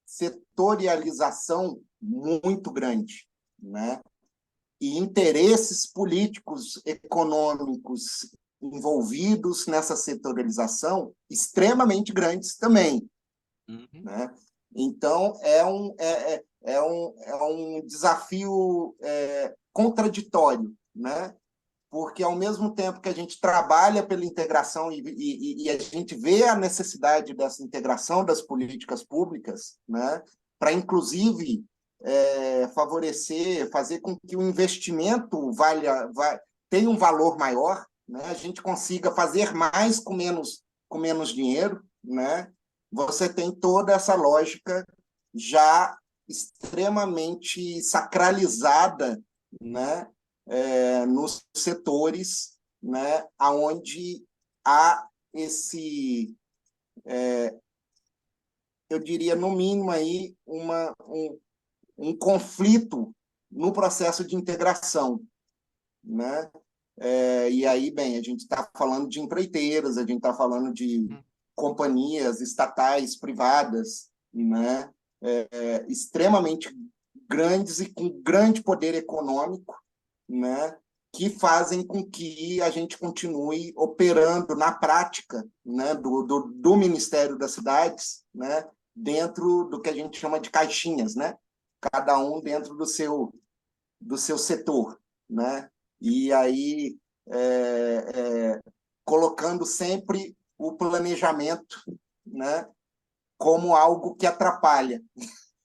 S3: setorialização muito grande, né? E interesses políticos, econômicos envolvidos nessa setorialização extremamente grandes também. Né? Então, é um desafio contraditório, né? Porque, ao mesmo tempo que a gente trabalha pela integração e a gente vê a necessidade dessa integração das políticas públicas, né? Para, inclusive, favorecer, fazer com que o investimento tenha um valor maior, né? A gente consiga fazer mais com menos dinheiro, né? Você tem toda essa lógica já extremamente sacralizada, né? Nos setores, né? Onde há esse, eu diria, no mínimo, aí, um conflito no processo de integração. Né? E aí, bem, a gente está falando de empreiteiras, a gente está falando de companhias estatais, privadas, né? Extremamente grandes e com grande poder econômico, né? Que fazem com que a gente continue operando na prática, né? do Ministério das Cidades, né? Dentro do que a gente chama de caixinhas, né? Cada um dentro do seu setor, né? E aí colocando sempre o planejamento, né, como algo que atrapalha,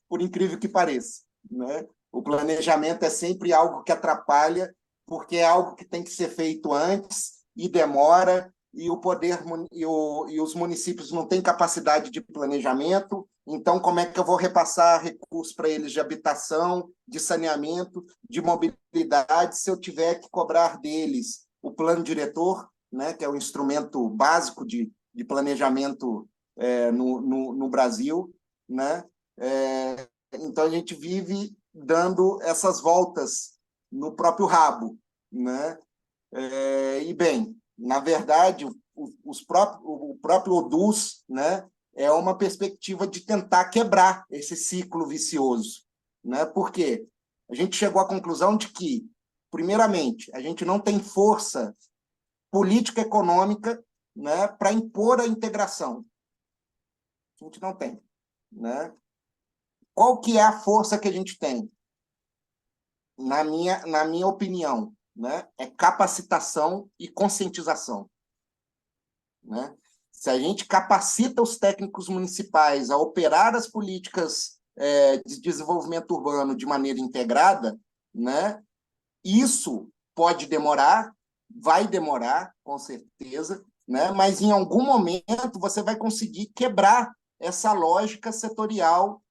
S3: por incrível que pareça, né? O planejamento é sempre algo que atrapalha, porque é algo que tem que ser feito antes e demora, e o poder e os municípios não têm capacidade de planejamento. Então, como é que eu vou repassar recursos para eles de habitação, de saneamento, de mobilidade, se eu tiver que cobrar deles o plano diretor, né, que é o instrumento básico de planejamento no Brasil, né? Então, a gente vive dando essas voltas no próprio rabo, né? E, bem, na verdade, o próprio ODUS, né, é uma perspectiva de tentar quebrar esse ciclo vicioso. Né? Por quê? A gente chegou à conclusão de que, primeiramente, a gente não tem força política econômica, né, para impor a integração. A gente não tem. Né? Qual que é a força que a gente tem? Na minha opinião, né, é capacitação e conscientização. Né? Se a gente capacita os técnicos municipais a operar as políticas de desenvolvimento urbano de maneira integrada, né, Isso pode demorar, vai demorar, com certeza, né? Mas em algum momento você vai conseguir quebrar essa lógica setorial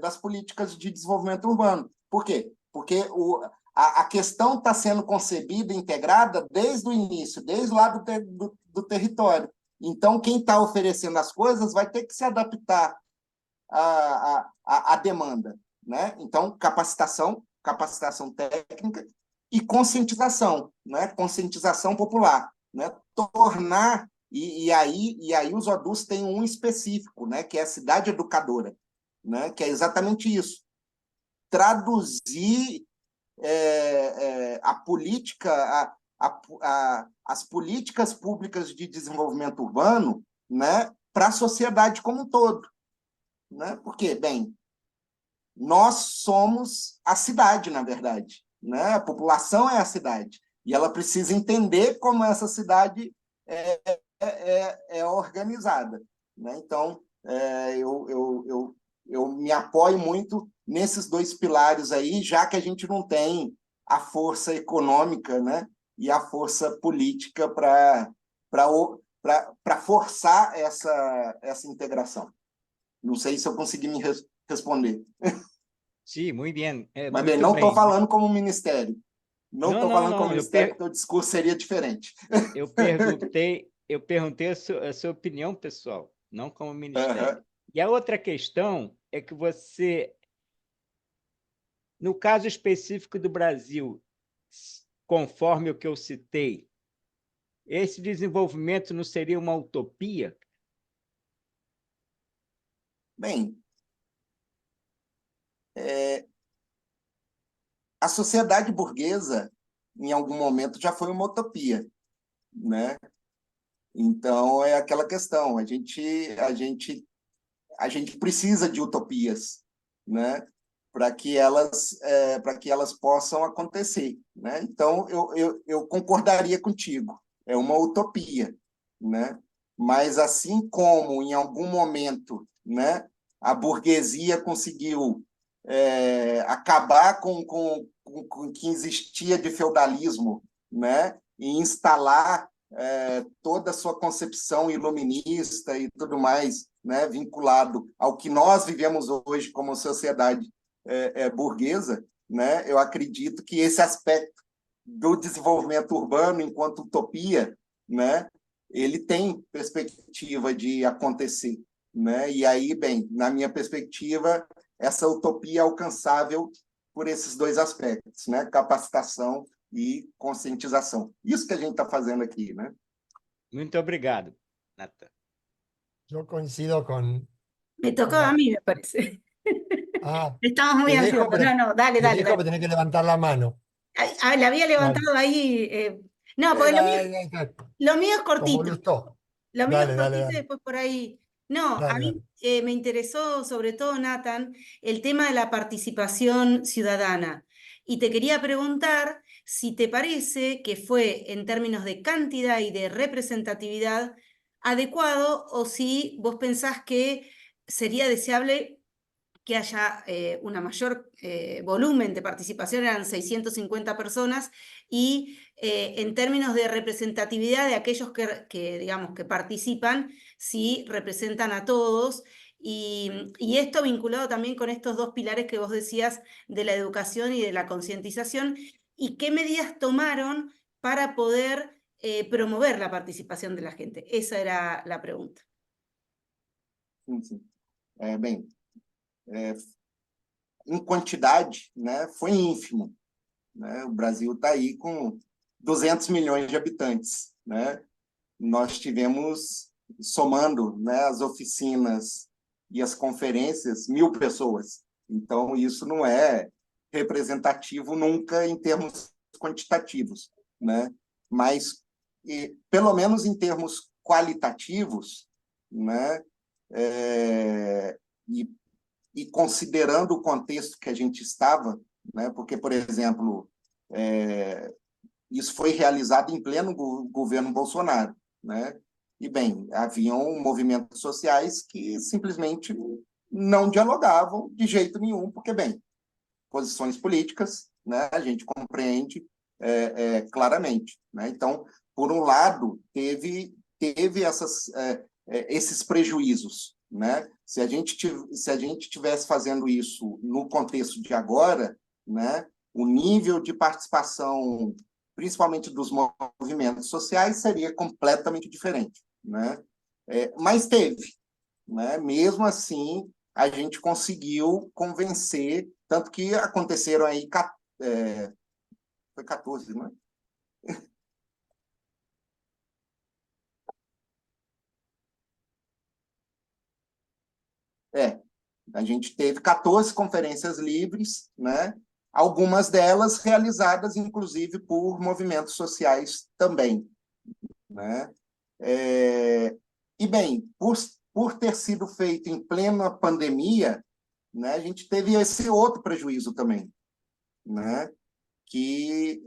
S3: das políticas de desenvolvimento urbano. Por quê? Porque a questão está sendo concebida, integrada desde o início, desde lá do território. Então, quem está oferecendo as coisas vai ter que se adaptar à demanda, né? Então, capacitação técnica e conscientização, né? Conscientização popular, né? Tornar, e aí os ODUs têm um específico, né? Que é a cidade educadora, né? Que é exatamente isso. Traduzir a política, as políticas públicas de desenvolvimento urbano, né? Para a sociedade como um todo, né? Porque, bem, nós somos a cidade, na verdade, né? A população é a cidade, e ela precisa entender como essa cidade é organizada, né? Então, eu me apoio muito nesses dois pilares aí, já que a gente não tem a força econômica, né? E a força política para forçar essa integração. Não sei se eu consegui me responder.
S2: Sim, muito bem.
S3: Mas bem, não estou falando como ministério. Não estou falando como
S2: eu
S3: ministério, porque o discurso seria diferente.
S2: Eu perguntei a sua opinião, pessoal, não como ministério.
S3: Uhum.
S2: E a outra questão é que você, no caso específico do Brasil, conforme o que eu citei, esse desenvolvimento não seria uma utopia?
S3: Bem, a sociedade burguesa, em algum momento, já foi uma utopia, né? Então, é aquela questão, a gente precisa de utopias, né? Para que elas possam acontecer, né? Então, eu concordaria contigo, é uma utopia, né? Mas, assim como, em algum momento, né, a burguesia conseguiu acabar com o que existia de feudalismo, né? E instalar toda a sua concepção iluminista e tudo mais, né? Vinculado ao que nós vivemos hoje como sociedade burguesa, né? Eu acredito que esse aspecto do desenvolvimento urbano enquanto utopia, né? Ele tem perspectiva de acontecer, né? E aí, bem, na minha perspectiva, essa utopia é alcançável por esses dois aspectos, né? Capacitação e conscientização. Isso que a gente está fazendo aqui, né?
S2: Muito obrigado, Nathan.
S4: Yo coincido con...
S1: Me tocó a mí, me parece.
S4: Ah,
S1: Estamos muy
S4: te dejo,
S1: ansiosos.
S4: pero,
S1: No, dale,
S4: te
S1: dale,
S4: dejo,
S1: dale.
S4: pero tenés que levantar la mano.
S1: La había
S4: Dale.
S1: levantado ahí. No, porque lo mío es
S4: Como
S1: cortito.
S4: gustó.
S1: Lo mío es
S4: Dale,
S1: cortito y
S4: dale.
S1: después por ahí. No, a
S4: Dale,
S1: mí me interesó sobre todo, Nathan, el tema de la participación ciudadana. Y te quería preguntar si te parece que fue, en términos de cantidad y de representatividad, adecuado o si vos pensás que sería deseable que haya una mayor volumen de participación, eran 650 personas, y en términos de representatividad de aquellos digamos, que participan, si representan a todos, y esto vinculado también con estos dos pilares que vos decías de la educación y de la concientización, y qué medidas tomaron para poder promover la participación de la gente. Esa era la pregunta.
S3: Sim. Bem, em quantidade, né, foi ínfimo, né? O Brasil está aí com 200 milhões de habitantes, né? Nós tivemos, somando, né, as oficinas e as conferências, 1.000 pessoas. Então, isso não é representativo nunca em termos quantitativos, né? Mas, pelo menos em termos qualitativos, né? E considerando o contexto que a gente estava, né? Porque, por exemplo, isso foi realizado em pleno governo Bolsonaro, né? E, bem, haviam movimentos sociais que simplesmente não dialogavam de jeito nenhum, porque, bem, posições políticas, né, a gente compreende claramente, né? Então, por um lado, teve esses prejuízos, né? Se a gente tivesse fazendo isso no contexto de agora, né, o nível de participação, principalmente dos movimentos sociais, seria completamente diferente, né? Mas teve, né? Mesmo assim, a gente conseguiu convencer, tanto que aconteceram aí, foi 14, né? A gente teve 14 conferências livres, né? Algumas delas realizadas, inclusive, por movimentos sociais também, né? E, bem, por ter sido feito em plena pandemia, né, a gente teve esse outro prejuízo também, né? Que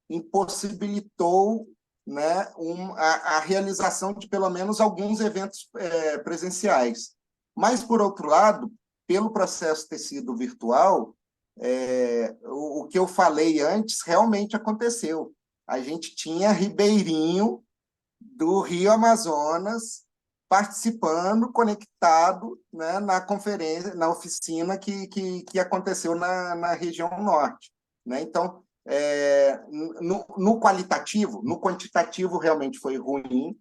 S3: impossibilitou, né, a realização de pelo menos alguns eventos presenciais. Mas, por outro lado, pelo processo ter sido virtual, o que eu falei antes realmente aconteceu. A gente tinha Ribeirinho do Rio Amazonas participando, conectado, né, na conferência, na oficina que aconteceu na região norte, né? Então, no qualitativo, no quantitativo realmente foi ruim.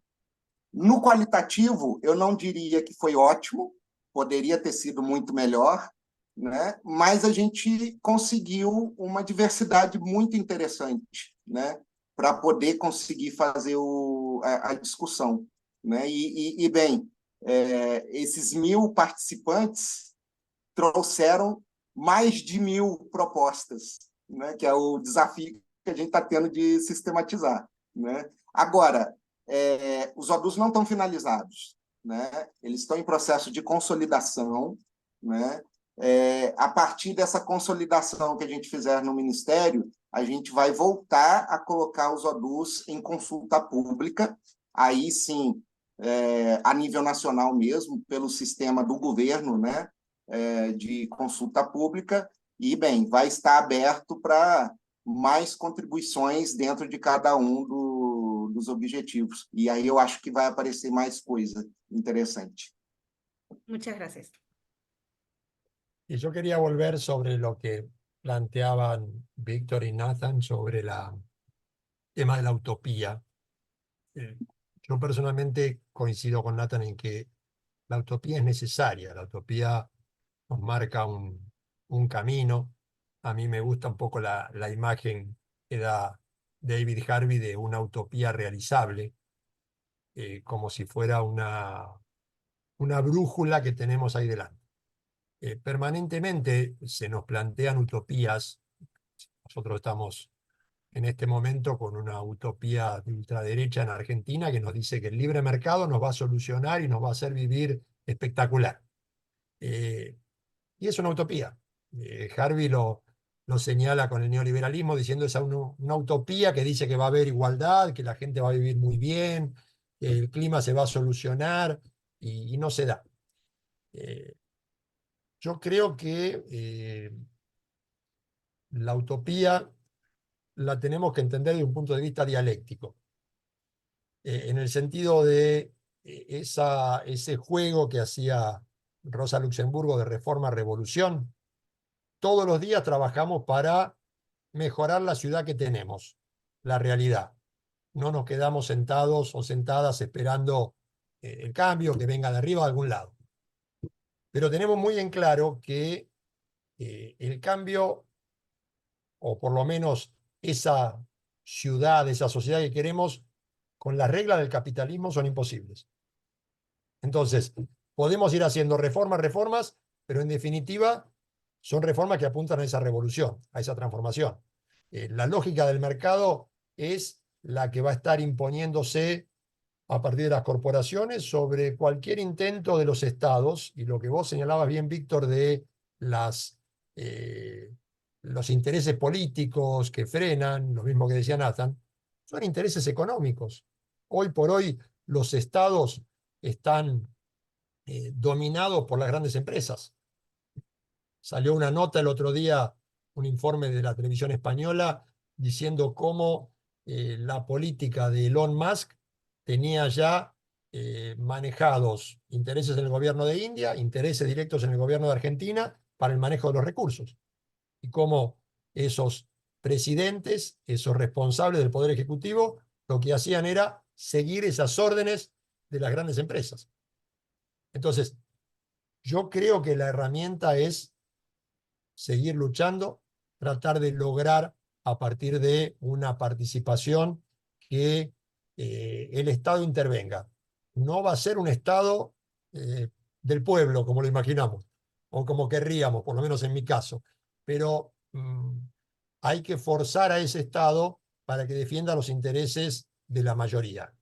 S3: No qualitativo, eu não diria que foi ótimo, poderia ter sido muito melhor, né? Mas a gente conseguiu uma diversidade muito interessante, né? Para poder conseguir fazer a discussão, né? E bem, esses 1.000 participantes trouxeram mais de 1.000 propostas, né? Que é o desafio que a gente está tendo de sistematizar, né? Agora, os ODUs não estão finalizados, né? Eles estão em processo de consolidação, né? A partir dessa consolidação que a gente fizer no Ministério, a gente vai voltar a colocar os ODUs em consulta pública, aí sim, a nível nacional mesmo, pelo sistema do governo, né? De consulta pública, e, bem, vai estar aberto para mais contribuições dentro de cada um dos objetivos. E aí eu acho que vai aparecer mais coisa interessante.
S1: Muchas gracias.
S4: Y yo quería volver sobre lo que planteaban Víctor y Nathan sobre el tema de la utopía. Yo personalmente coincido con Nathan en que la utopía es necesaria, la utopía nos marca un camino. A mí me gusta un poco la imagen que da David Harvey de una utopía realizable, como si fuera una brújula que tenemos ahí delante. Permanentemente se nos plantean utopías. Nosotros estamos en este momento con una utopía de ultraderecha en Argentina que nos dice que el libre mercado nos va a solucionar y nos va a hacer vivir espectacular. Y es una utopía. Harvey lo señala con el neoliberalismo diciendo que es una utopía que dice que va a haber igualdad, que la gente va a vivir muy bien, que el clima se va a solucionar y no se da. Yo creo que la utopía la tenemos que entender desde un punto de vista dialéctico, en el sentido de ese juego que hacía Rosa Luxemburgo de reforma-revolución. Todos los días trabajamos para mejorar la ciudad que tenemos, la realidad. No nos quedamos sentados o sentadas esperando el cambio que venga de arriba de algún lado. Pero tenemos muy en claro que el cambio, o por lo menos esa ciudad, esa sociedad que queremos, con las reglas del capitalismo son imposibles. Entonces, podemos ir haciendo reformas, pero en definitiva son reformas que apuntan a esa revolución, a esa transformación. La lógica del mercado es la que va a estar imponiéndose a partir de las corporaciones sobre cualquier intento de los estados, y lo que vos señalabas bien, Víctor, de los intereses políticos que frenan, lo mismo que decía Nathan, son intereses económicos. Hoy por hoy los estados están dominados por las grandes empresas. Salió una nota el otro día un informe de la televisión española diciendo cómo la política de Elon Musk tenía ya manejados intereses en el gobierno de India, intereses directos en el gobierno de Argentina para el manejo de los recursos. Y cómo esos presidentes, esos responsables del Poder Ejecutivo, lo que hacían era seguir esas órdenes de las grandes empresas. Entonces, yo creo que la herramienta es seguir luchando, tratar de lograr a partir de una participación que el Estado intervenga. No va a ser un Estado del pueblo, como lo imaginamos, o como querríamos, por lo menos en mi caso, pero hay que forzar a ese Estado para que defienda los intereses de la mayoría.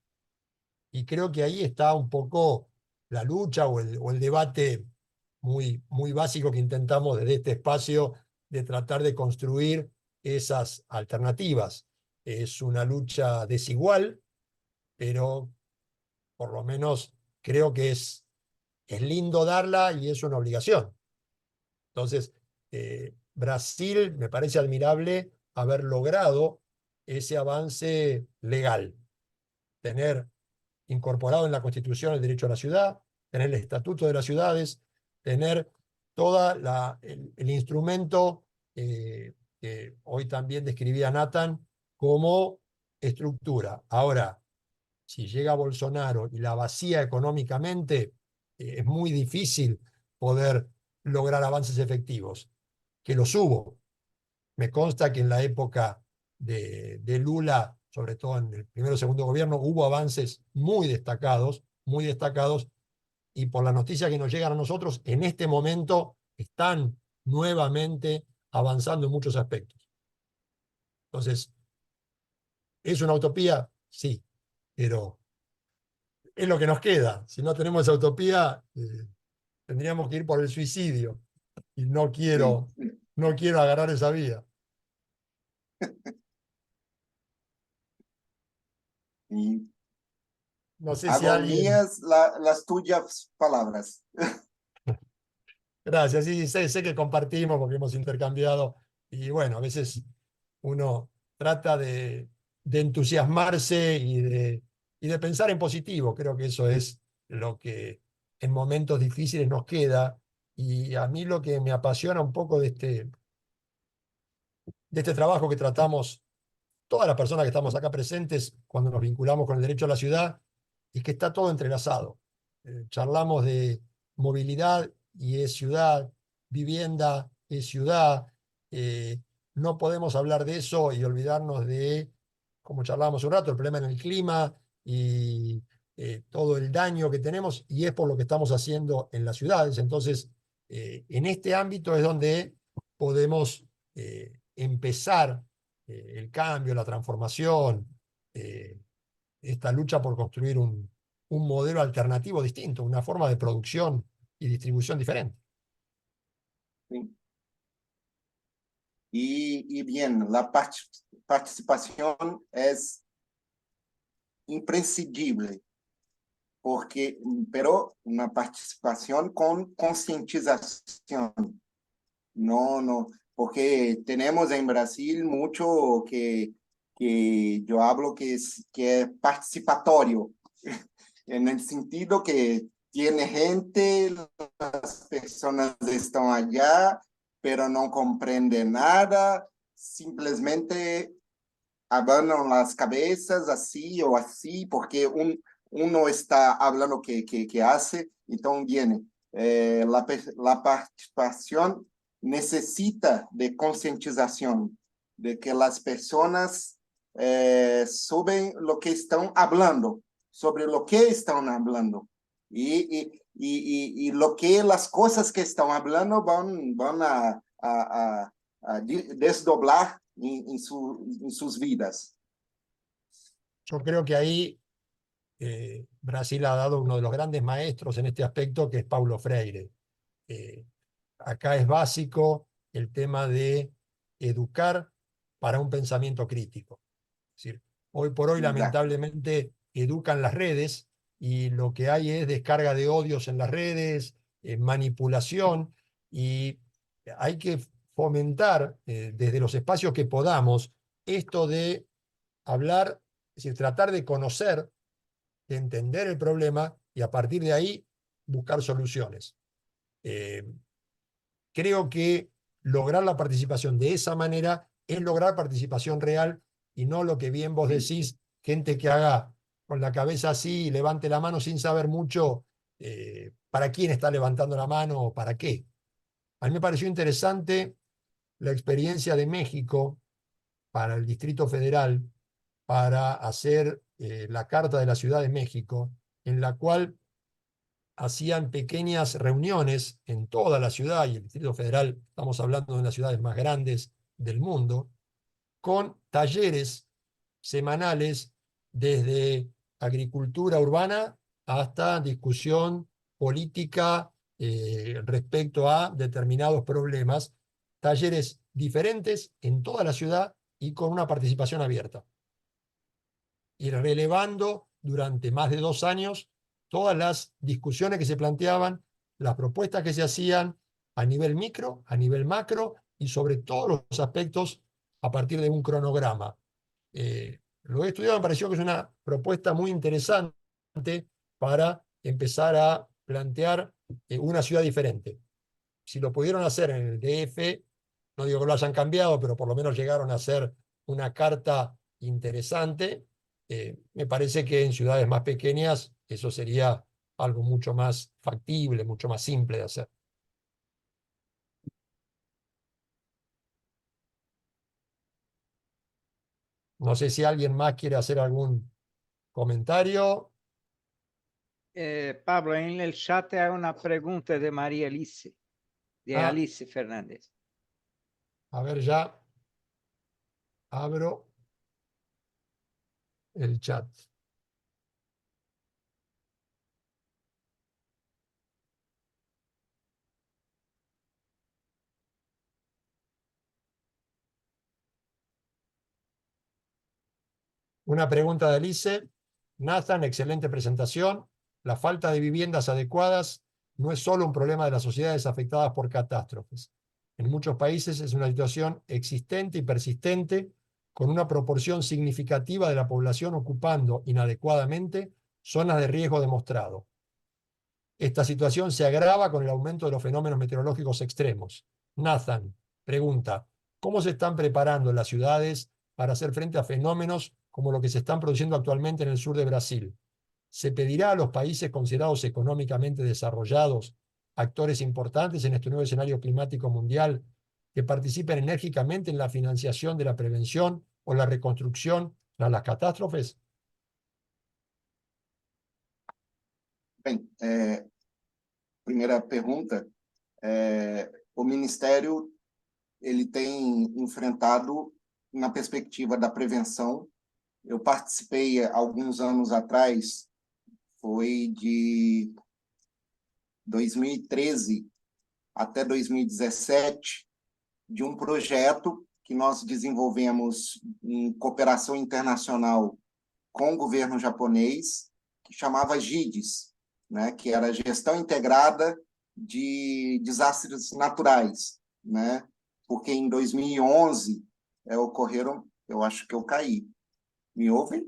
S4: Y creo que ahí está un poco la lucha o el debate muy básico que intentamos desde este espacio de tratar de construir esas alternativas. Es una lucha desigual, pero por lo menos creo que es lindo darla y es una obligación. Entonces, Brasil me parece admirable haber logrado ese avance legal, tener incorporado en la Constitución el derecho a la ciudad, tener el Estatuto de las Ciudades, tener todo el instrumento que hoy también describía Nathan como estructura. Ahora, si llega Bolsonaro y la vacía económicamente, es muy difícil poder lograr avances efectivos, que los hubo. Me consta que en la época de Lula, sobre todo en el primero o segundo gobierno, hubo avances muy destacados, y por las noticias que nos llegan a nosotros, en este momento están nuevamente avanzando en muchos aspectos. Entonces, ¿es una utopía? Sí, pero es lo que nos queda. Si no tenemos esa utopía, tendríamos que ir por el suicidio, y no quiero agarrar esa vía.
S3: Y
S4: No sé si
S3: hago
S4: alguien...
S3: mías las tuyas palabras.
S4: Gracias, sí, sé que compartimos porque hemos intercambiado y bueno, a veces uno trata de entusiasmarse y de pensar en positivo. Creo que eso es lo que en momentos difíciles nos queda, y a mí lo que me apasiona un poco de este trabajo que tratamos todas las personas que estamos acá presentes cuando nos vinculamos con el derecho a la ciudad, y que está todo entrelazado. Charlamos de movilidad y es ciudad, vivienda es ciudad. No podemos hablar de eso y olvidarnos de, como charlábamos un rato, el problema en el clima y todo el daño que tenemos, y es por lo que estamos haciendo en las ciudades. Entonces, en este ámbito es donde podemos empezar el cambio, la transformación, esta lucha por construir un modelo alternativo distinto, una forma de producción y distribución diferente.
S3: Sí. Y bien, la participación es imprescindible, pero una participación con concientización. No, porque tenemos en Brasil mucho que yo hablo que es participatorio, en el sentido que tiene gente, las personas están allá, pero no comprenden nada, simplemente abandonan las cabezas así o así, porque uno está hablando que hace, entonces viene. La participación necesita de concientización, de que las personas saben lo que están hablando, sobre lo que están hablando, y lo que las cosas que están hablando van a desdoblar en sus vidas.
S4: Yo creo que ahí Brasil ha dado uno de los grandes maestros en este aspecto, que es Paulo Freire. Acá es básico el tema de educar para un pensamiento crítico. Es decir, hoy por hoy, lamentablemente, educan las redes y lo que hay es descarga de odios en las redes, manipulación, y hay que fomentar desde los espacios que podamos esto de hablar, es decir, tratar de conocer, de entender el problema y a partir de ahí buscar soluciones. Creo que lograr la participación de esa manera es lograr participación real y no lo que bien vos decís, gente que haga con la cabeza así y levante la mano sin saber mucho para quién está levantando la mano o para qué. A mí me pareció interesante la experiencia de México para el Distrito Federal para hacer la Carta de la Ciudad de México, en la cual hacían pequeñas reuniones en toda la ciudad, y el Distrito Federal, estamos hablando de una de las ciudades más grandes del mundo, con talleres semanales desde agricultura urbana hasta discusión política respecto a determinados problemas, talleres diferentes en toda la ciudad y con una participación abierta. Ir relevando durante más de 2 años todas las discusiones que se planteaban, las propuestas que se hacían a nivel micro, a nivel macro y sobre todos los aspectos a partir de un cronograma. Lo he estudiado, me pareció que es una propuesta muy interesante para empezar a plantear una ciudad diferente. Si lo pudieron hacer en el DF, no digo que lo hayan cambiado, pero por lo menos llegaron a hacer una carta interesante. Me parece que en ciudades más pequeñas eso sería algo mucho más factible, mucho más simple de hacer. No sé si alguien más quiere hacer algún comentario.
S2: Pablo, en el chat hay una pregunta de María Alice, de Alice Fernández.
S4: A ver, ya abro el chat. Una pregunta de Alice. Nathan, excelente presentación. La falta de viviendas adecuadas no es solo un problema de las sociedades afectadas por catástrofes. En muchos países es una situación existente y persistente, con una proporción significativa de la población ocupando inadecuadamente zonas de riesgo demostrado. Esta situación se agrava con el aumento de los fenómenos meteorológicos extremos. Nathan pregunta, ¿cómo se están preparando las ciudades para hacer frente a fenómenos como lo que se están produciendo actualmente en el sur de Brasil? ¿Se pedirá a los países considerados económicamente desarrollados, actores importantes en este nuevo escenario climático mundial, que participen enérgicamente en la financiación de la prevención o la reconstrucción tras las catástrofes?
S3: Bem, primeira pergunta, o Ministério ele tem enfrentado na perspectiva da prevenção. Eu participei alguns anos atrás, foi de 2013 até 2017, de um projeto que nós desenvolvemos em cooperação internacional com o governo japonês, que chamava GIDES, né, que era Gestão Integrada de Desastres Naturais, né, porque em 2011 ocorreram, eu acho que eu caí. Me ouvem?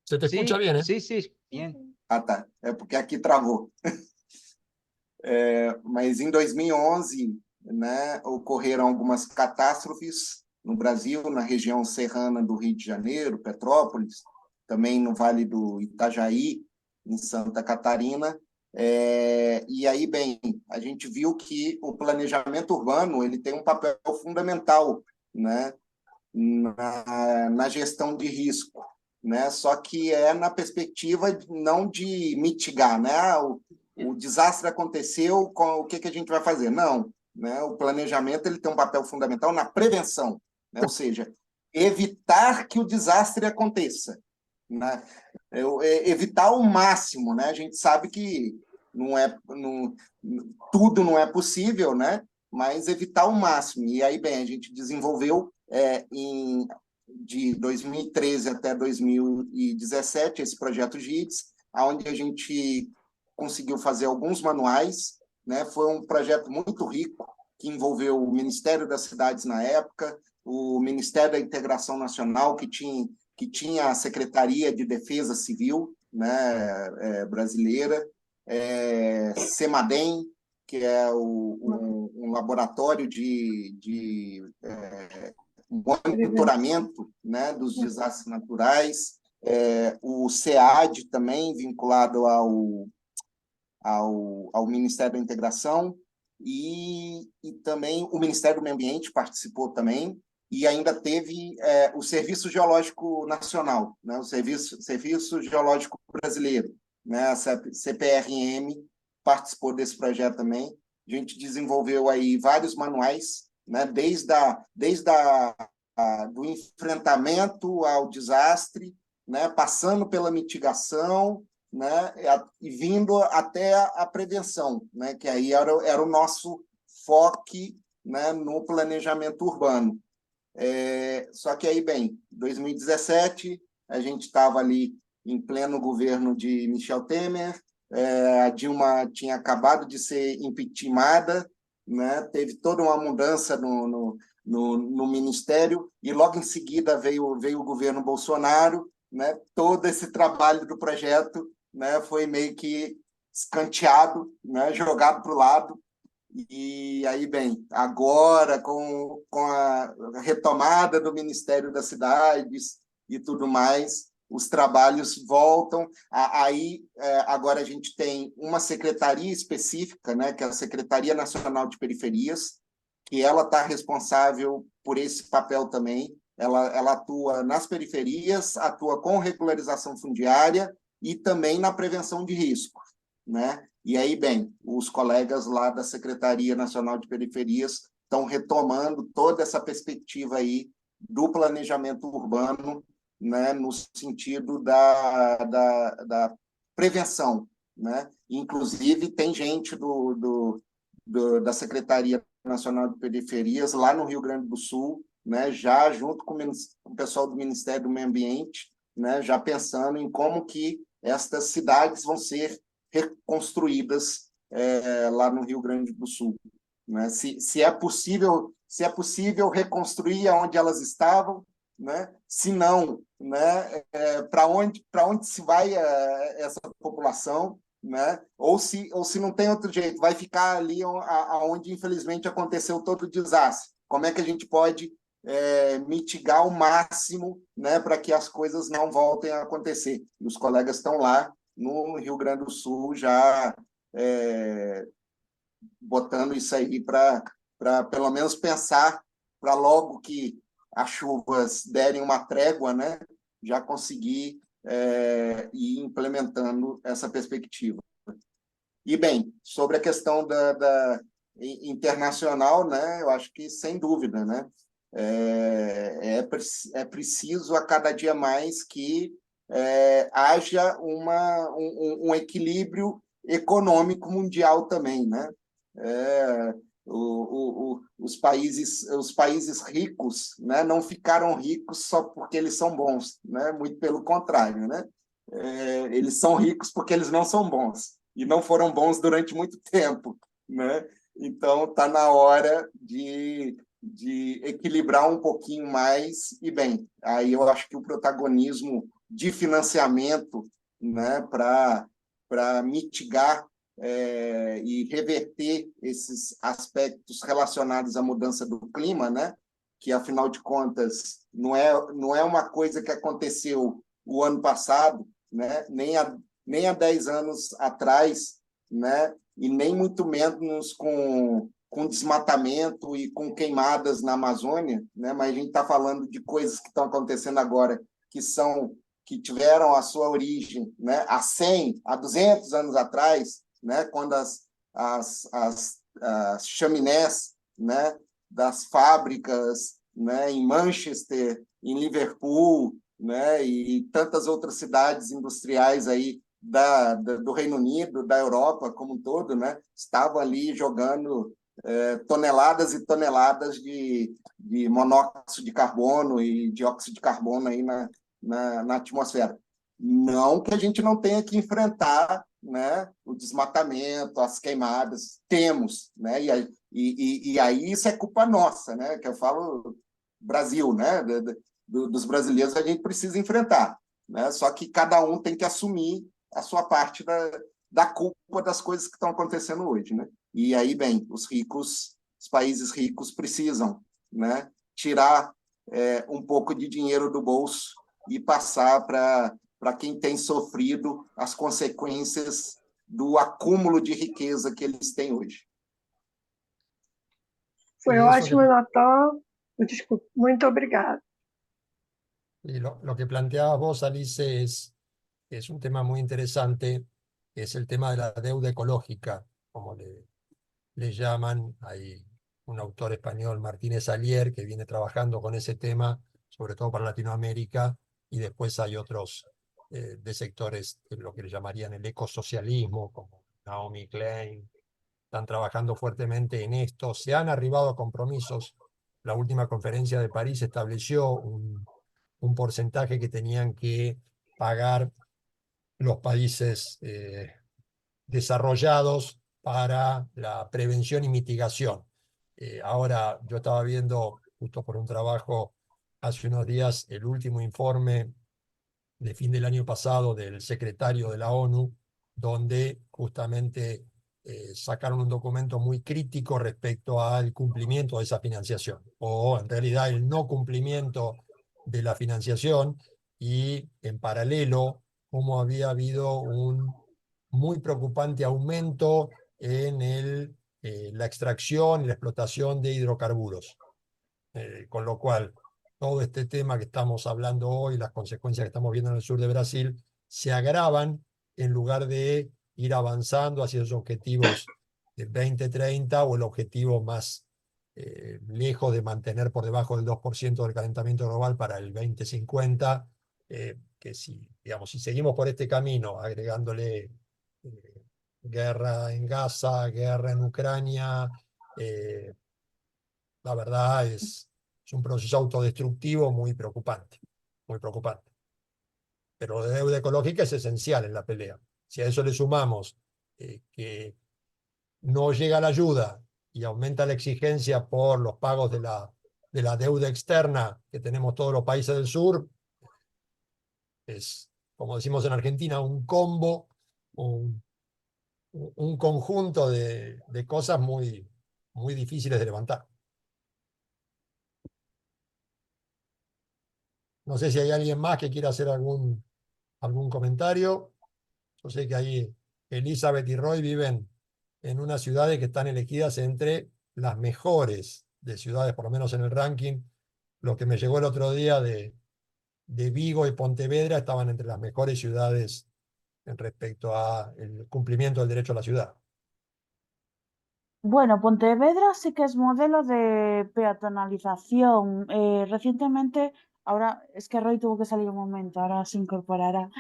S4: Se te escucha bien, ¿eh?
S2: Sí, sí, bien.
S3: Ah, tá. É porque aqui travou. Mas em 2011, né, ocorreram algumas catástrofes no Brasil, na região serrana do Rio de Janeiro, Petrópolis, também no Vale do Itajaí, em Santa Catarina. E aí, bem, a gente viu que o planejamento urbano ele tem um papel fundamental, né, na gestão de risco, né? Só que na perspectiva não de mitigar, né? O desastre aconteceu, o que a gente vai fazer? Não, né? O planejamento ele tem um papel fundamental na prevenção, né? Ou seja, evitar que o desastre aconteça, né? Evitar ao máximo, né? A gente sabe que tudo não é possível, né? Mas evitar ao máximo. E aí, bem, a gente desenvolveu de 2013 até 2017 esse projeto GIDES, onde a gente conseguiu fazer alguns manuais, né? Foi um projeto muito rico, que envolveu o Ministério das Cidades na época, o Ministério da Integração Nacional, que tinha a Secretaria de Defesa Civil, né, brasileira, CEMADEM, que é um laboratório de monitoramento, né, dos desastres naturais, o SEAD também, vinculado ao Ministério da Integração, e também o Ministério do Meio Ambiente participou também, e ainda teve o Serviço Geológico Nacional, né, o Serviço Geológico Brasileiro, né, a CPRM participou desse projeto também. A gente desenvolveu aí vários manuais, né, desde do enfrentamento ao desastre, né, passando pela mitigação, né, e vindo até a prevenção, né, que aí era o nosso foco, né, no planejamento urbano. Só que aí, bem, 2017, a gente estava ali em pleno governo de Michel Temer, a Dilma tinha acabado de ser impeachmentada, né, teve toda uma mudança no ministério, e logo em seguida veio o governo Bolsonaro, né, todo esse trabalho do projeto, né, foi meio que escanteado, né, jogado para o lado. E aí, bem, agora com a retomada do Ministério das Cidades e tudo mais, os trabalhos voltam. Aí, agora a gente tem uma secretaria específica, né, que é a Secretaria Nacional de Periferias, que ela está responsável por esse papel também. Ela atua nas periferias, atua com regularização fundiária e também na prevenção de risco, né? E aí, bem, os colegas lá da Secretaria Nacional de Periferias estão retomando toda essa perspectiva aí do planejamento urbano, né, no sentido da prevenção, né? Inclusive, tem gente da Secretaria Nacional de Periferias lá no Rio Grande do Sul, né, já junto com o pessoal do Ministério do Meio Ambiente, né, já pensando em como que estas cidades vão ser reconstruídas lá no Rio Grande do Sul, né? Se é possível reconstruir onde elas estavam, né? Se não, né, para onde se vai essa população, né? Ou se não tem outro jeito, vai ficar ali aonde infelizmente aconteceu todo o desastre. Como é que a gente pode mitigar ao máximo, né, para que as coisas não voltem a acontecer? E os colegas estão lá no Rio Grande do Sul já botando isso aí para pelo menos pensar para logo que as chuvas derem uma trégua, né, já conseguir ir implementando essa perspectiva. E, bem, sobre a questão da internacional, né, eu acho que, sem dúvida, né, é preciso a cada dia mais que haja um equilíbrio econômico mundial também, né? Os países ricos, né, não ficaram ricos só porque eles são bons, né? Muito pelo contrário, né? Eles são ricos porque eles não são bons e não foram bons durante muito tempo, né? Então está na hora de equilibrar um pouquinho mais. E, bem, aí eu acho que o protagonismo de financiamento, né, para mitigar e reverter esses aspectos relacionados à mudança do clima, né, que, afinal de contas, não é uma coisa que aconteceu o ano passado, né, nem há 10 anos atrás, né, e nem muito menos com desmatamento e com queimadas na Amazônia, né? Mas a gente está falando de coisas que estão acontecendo agora que tiveram a sua origem, né, há 100, há 200 anos atrás, né, quando as chaminés, né, das fábricas, né, em Manchester, em Liverpool, né, e tantas outras cidades industriais aí do Reino Unido, da Europa como um todo, né, estavam ali jogando toneladas e toneladas de monóxido de carbono e dióxido de carbono aí na atmosfera. Não que a gente não tenha que enfrentar, né, o desmatamento, as queimadas, temos, né, E aí isso é culpa nossa, né? Que eu falo Brasil, né? Dos brasileiros a gente precisa enfrentar, né? Só que cada um tem que assumir a sua parte da culpa das coisas que estão acontecendo hoje, né? E aí, bem, os países ricos precisam, né, tirar um pouco de dinheiro do bolso e passar para quem tem sofrido as consequências do acúmulo de riqueza que eles têm hoje.
S5: Foi
S4: Y eso
S5: ótimo, doutor. Desculpe, muito obrigada.
S4: y lo que planteabas vos, Alice, es un tema muy interesante, que es el tema de la deuda ecológica, como le llaman. Hay un autor español, Martínez Alier, que viene trabajando con ese tema, sobre todo para Latinoamérica, y después hay otros de sectores de lo que le llamarían el ecosocialismo, como Naomi Klein, están trabajando fuertemente en esto. Se han arribado a compromisos. La última conferencia de París estableció un porcentaje que tenían que pagar los países desarrollados para la prevención y mitigación. Ahora yo estaba viendo, justo por un trabajo hace unos días, el último informe de fin del año pasado del secretario de la ONU, donde justamente sacaron un documento muy crítico respecto al cumplimiento de esa financiación, o en realidad el no cumplimiento de la financiación, y en paralelo cómo había habido un muy preocupante aumento en la extracción y la explotación de hidrocarburos. Con lo cual, todo este tema que estamos hablando hoy, las consecuencias que estamos viendo en el sur de Brasil, se agravan en lugar de ir avanzando hacia esos objetivos de 2030 o el objetivo más lejos de mantener por debajo del 2% del calentamiento global para el 2050, que si, digamos, si seguimos por este camino, agregándole guerra en Gaza, guerra en Ucrania, la verdad es un proceso autodestructivo muy preocupante, muy preocupante. Pero la deuda ecológica es esencial en la pelea. Si a eso le sumamos que no llega la ayuda y aumenta la exigencia por los pagos de la deuda externa que tenemos todos los países del sur, es, como decimos en Argentina, un combo, un conjunto de cosas muy, muy difíciles de levantar. No sé si hay alguien más que quiera hacer algún comentario. Yo sé que ahí Elizabeth y Roy viven en unas ciudades que están elegidas entre las mejores de ciudades, por lo menos en el ranking. Lo que me llegó el otro día de Vigo y Pontevedra estaban entre las mejores ciudades en respecto al cumplimiento del derecho a la ciudad.
S6: Bueno, Pontevedra sí que es modelo de peatonalización. Recientemente, ahora es que Roy tuvo que salir un momento, ahora se incorporará.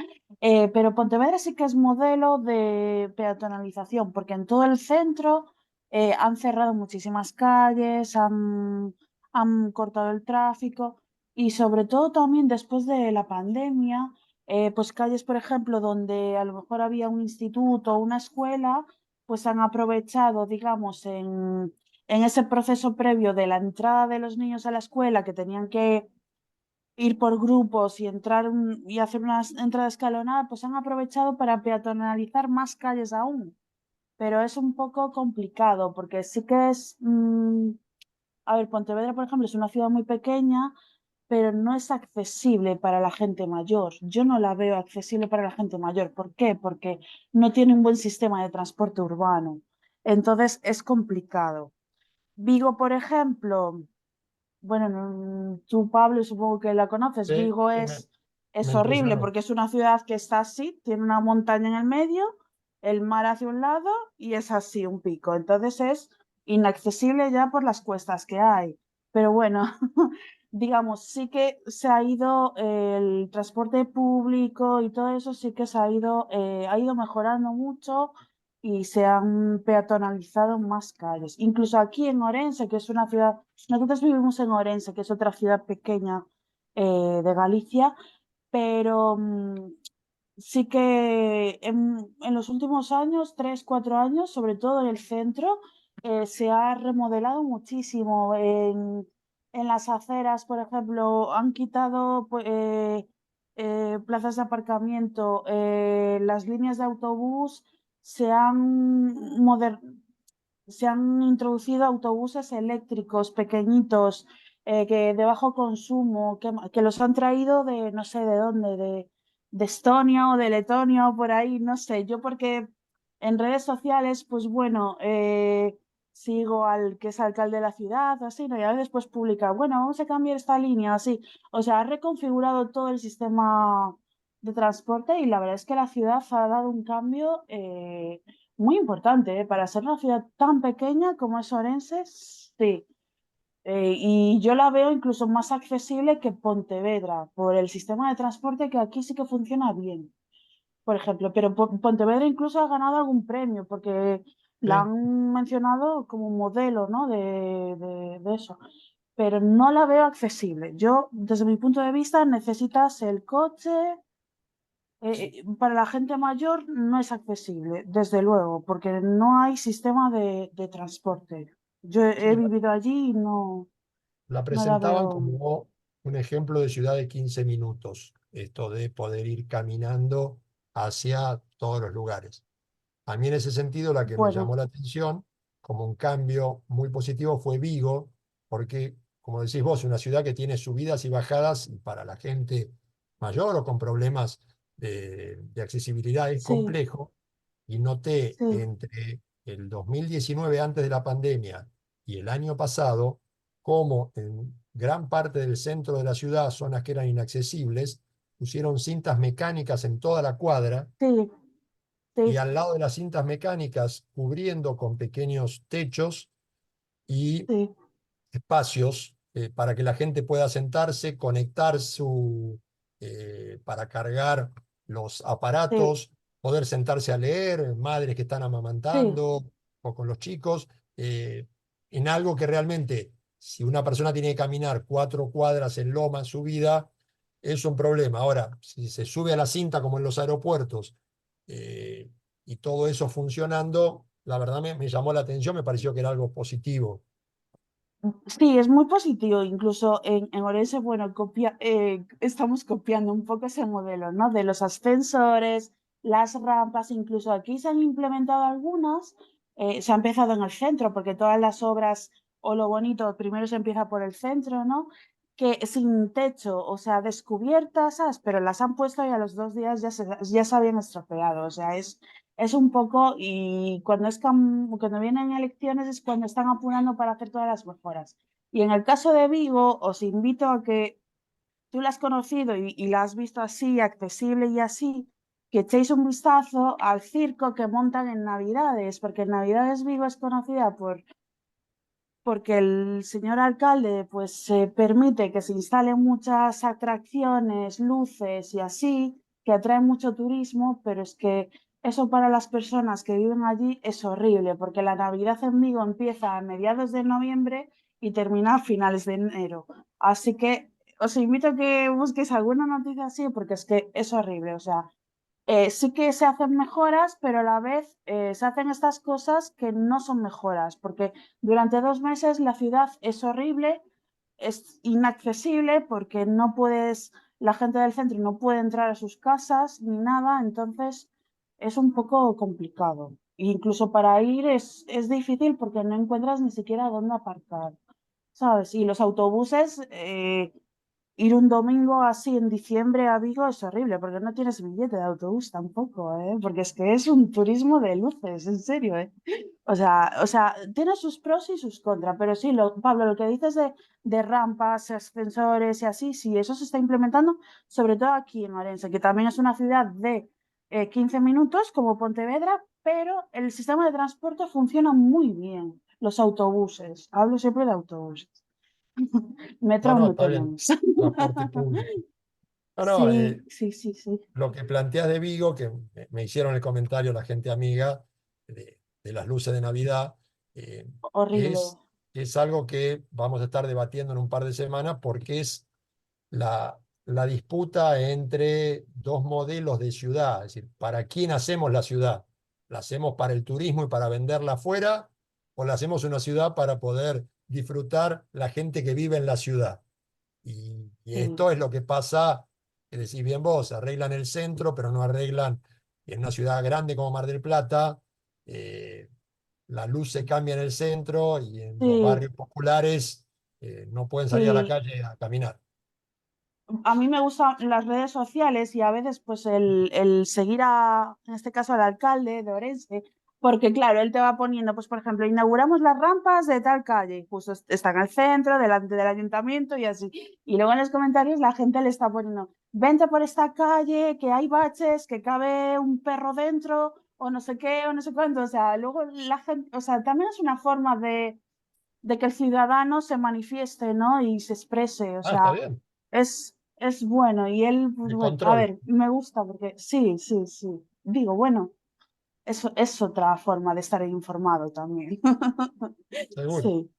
S6: Pero Pontevedra sí que es modelo de peatonalización, porque en todo el centro han cerrado muchísimas calles, han cortado el tráfico y sobre todo también después de la pandemia, pues calles, por ejemplo, donde a lo mejor había un instituto o una escuela pues han aprovechado, digamos, en ese proceso previo de la entrada de los niños a la escuela, que tenían que ir por grupos y entrar y hacer una entrada escalonada, pues han aprovechado para peatonalizar más calles aún. Pero es un poco complicado, porque sí que es... a ver, Pontevedra, por ejemplo, es una ciudad muy pequeña, pero no es accesible para la gente mayor. Yo no la veo accesible para la gente mayor. ¿Por qué? Porque no tiene un buen sistema de transporte urbano. Entonces es complicado. Vigo, por ejemplo, bueno, tú, Pablo, supongo que la conoces.
S4: Sí,
S6: Vigo
S4: sí,
S6: es
S4: me
S6: horrible
S4: impresionó.
S6: porque es una ciudad que está así, tiene una montaña en el medio, el mar hacia un lado y es así, un pico. Entonces es inaccesible ya por las cuestas que hay. Pero bueno, digamos, sí que se ha ido el transporte público y todo eso, sí que ha ido mejorando mucho y se han peatonalizado más calles. Incluso aquí en Orense, que es una ciudad, nosotros vivimos en Orense, que es otra ciudad pequeña de Galicia, pero sí que en los últimos años, 3, 4 años, sobre todo en el centro, se ha remodelado muchísimo. En las aceras, por ejemplo, han quitado plazas de aparcamiento, las líneas de autobús se han, se han introducido autobuses eléctricos pequeñitos, que de bajo consumo, que los han traído de no sé de dónde, de Estonia o de Letonia o por ahí, no sé. Yo porque en redes sociales, pues bueno, sigo al que es alcalde de la ciudad, o así, ¿no? Y a veces pues publica, bueno, vamos a cambiar esta línea, así. O sea, ha reconfigurado todo el sistema de transporte y la verdad es que la ciudad ha dado un cambio muy importante, para ser una ciudad tan pequeña como es Orense, sí. Y yo la veo incluso más accesible que Pontevedra, por el sistema de transporte que aquí sí que funciona bien, por ejemplo. Pero Pontevedra incluso ha ganado algún premio, porque la
S4: Sí.
S6: han mencionado como un modelo, ¿no? de eso. Pero no la veo accesible. Yo, desde mi punto de vista, necesitas el coche. Para la gente mayor no es accesible, desde luego, porque no hay sistema de transporte. Yo he
S4: Sí,
S6: vivido allí y no,
S4: la
S6: no la
S4: presentaban
S6: veo.
S4: como un ejemplo de ciudad de 15 minutos, esto de poder ir caminando hacia todos los lugares. A mí en ese sentido la que me
S6: Bueno,
S4: llamó la atención como un cambio muy positivo fue Vigo, porque como decís vos, una ciudad que tiene subidas y bajadas y para la gente mayor o con problemas de accesibilidad es
S6: sí,
S4: complejo. Y noté
S6: sí,
S4: entre el 2019 antes de la pandemia y el año pasado, como en gran parte del centro de la ciudad, zonas que eran inaccesibles, pusieron cintas mecánicas en toda la cuadra
S6: sí,
S4: y
S6: sí,
S4: al lado de las cintas mecánicas, cubriendo con pequeños techos y
S6: sí,
S4: espacios para que la gente pueda sentarse, conectar para cargar los
S6: sí,
S4: aparatos, poder sentarse a leer, madres que están
S6: sí.
S4: amamantando o con los chicos, en algo que realmente, si una persona tiene que caminar 4 cuadras en loma en su vida, es un problema. Ahora, si se sube a la cinta como en los aeropuertos, eh, y todo eso funcionando, la verdad me llamó la atención, me pareció que era algo positivo.
S6: Sí, es muy positivo. Incluso en Orense, bueno, estamos copiando un poco ese modelo, ¿no? De los ascensores, las rampas, incluso aquí se han implementado algunas. Se ha empezado en el centro, porque todas las obras o lo bonito primero se empieza por el centro, ¿no? Que sin techo, o sea, descubiertas, ¿sabes? Pero las han puesto y a los 2 días ya se habían estropeado. O sea, es un poco, y cuando vienen elecciones es cuando están apurando para hacer todas las mejoras. Y en el caso de Vigo, os invito a que tú la has conocido y la has visto así, accesible y así, que echéis un vistazo al circo que montan en Navidades, porque en Navidades Vigo es conocida porque el señor alcalde pues permite que se instalen muchas atracciones, luces y así, que atraen mucho turismo, pero es que eso para las personas que viven allí es horrible, porque la Navidad en Vigo empieza a mediados de noviembre y termina a finales de enero. Así que os invito a que busquéis alguna noticia así, porque es que es horrible, o sea, sí que se hacen mejoras, pero a la vez se hacen estas cosas que no son mejoras, porque durante 2 meses la ciudad es horrible, es inaccesible porque no puedes, la gente del centro no puede entrar a sus casas ni nada, entonces es un poco complicado. Incluso para ir es difícil porque no encuentras ni siquiera dónde aparcar, ¿sabes? Y los autobuses, ir un domingo así en diciembre a Vigo es horrible porque no tienes billete de autobús tampoco, ¿eh? Porque es que es un turismo de luces, en serio, ¿eh? O sea, tiene sus pros y sus contras, pero sí, Pablo, lo que dices de rampas, ascensores y así, sí, eso se está implementando, sobre todo aquí en Orense, que también es una ciudad de 15 minutos como Pontevedra, pero el sistema de transporte funciona muy bien. Los autobuses, hablo siempre de autobuses.
S4: No,
S6: Metro
S4: no,
S6: no
S4: está bien,
S6: tenemos.
S4: transporte público. No, no,
S6: Sí, sí, sí, sí.
S4: lo que planteas de Vigo, que me hicieron el comentario la gente amiga de las luces de Navidad, eh,
S6: Horrible.
S4: es algo que vamos a estar debatiendo en un par de semanas porque es la disputa entre dos modelos de ciudad. Es decir, ¿para quién hacemos la ciudad? ¿La hacemos para el turismo y para venderla afuera? o la hacemos una ciudad para poder disfrutar la gente que vive en la ciudad. Y esto es lo que pasa, que decís bien vos, arreglan el centro, pero no arreglan en una ciudad grande como Mar del Plata. La luz se cambia en el centro y en los
S6: Sí,
S4: barrios populares no pueden salir a la
S6: sí.
S4: calle a caminar.
S6: A mí me gustan las redes sociales y a veces pues el seguir en este caso al alcalde de Orense, porque claro, él te va poniendo, pues por ejemplo, inauguramos las rampas de tal calle, justo está en el centro, delante del ayuntamiento y así. Y luego en los comentarios la gente le está poniendo, vente por esta calle, que hay baches, que cabe un perro dentro, o no sé qué, o no sé cuánto. O sea, luego la gente, o sea, también es una forma de que el ciudadano se manifieste, ¿no? Y se exprese, o
S4: Ah, está
S6: sea,
S4: bien.
S6: es bueno. Y él, pues
S4: El
S6: bueno, a
S4: control,
S6: ver, me gusta porque sí, sí, sí. Digo, bueno, eso es otra forma de estar informado también.
S4: seguro.
S6: Sí,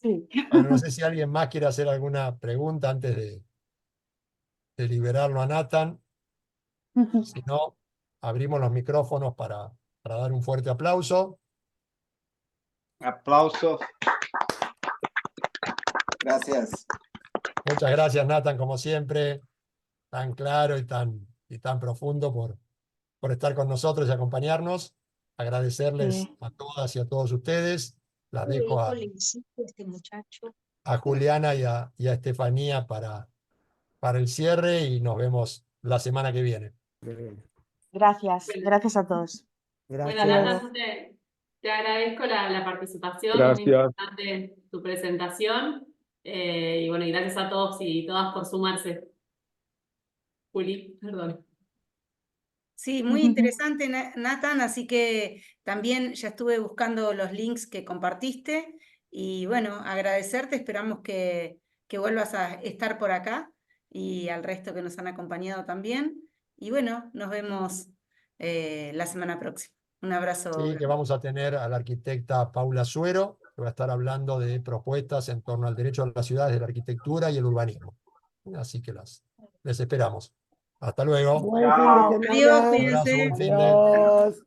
S6: sí.
S4: Bueno, no sé si alguien más quiere hacer alguna pregunta antes de liberarlo a Nathan. Si no, abrimos los micrófonos para dar un fuerte aplauso.
S2: Aplausos.
S3: Gracias.
S4: Muchas gracias, Nathan, como siempre, tan claro y tan profundo por estar con nosotros y acompañarnos. Agradecerles
S6: Sí.
S4: a todas y a todos ustedes. Las
S7: Qué
S4: dejo
S7: jovencito este muchacho.
S4: a Juliana y a Estefanía para el cierre y nos vemos la semana que viene.
S6: Gracias,
S8: Bueno,
S6: gracias a todos.
S8: bueno,
S6: Hasta luego.
S8: Nathan, te agradezco la participación, muy
S9: Gracias.
S8: importante tu presentación. Y bueno, y gracias a todos y todas por sumarse. Juli, perdón.
S1: Sí, muy interesante, Nathan, así que también ya estuve buscando los links que compartiste y bueno, agradecerte, esperamos que vuelvas a estar por acá y al resto que nos han acompañado también. Y bueno, nos vemos la semana próxima. Un abrazo.
S4: Sí, que
S1: grande.
S4: vamos a tener a la arquitecta Paula Suero, que va a estar hablando de propuestas en torno al derecho a las ciudades, de la arquitectura y el urbanismo. Así que les esperamos. Hasta luego.
S9: Buen
S6: Chao.
S9: fin de
S1: Adiós,
S9: semana.
S4: Un abrazo,
S1: cuídense.
S4: buen fin de.
S9: Adiós.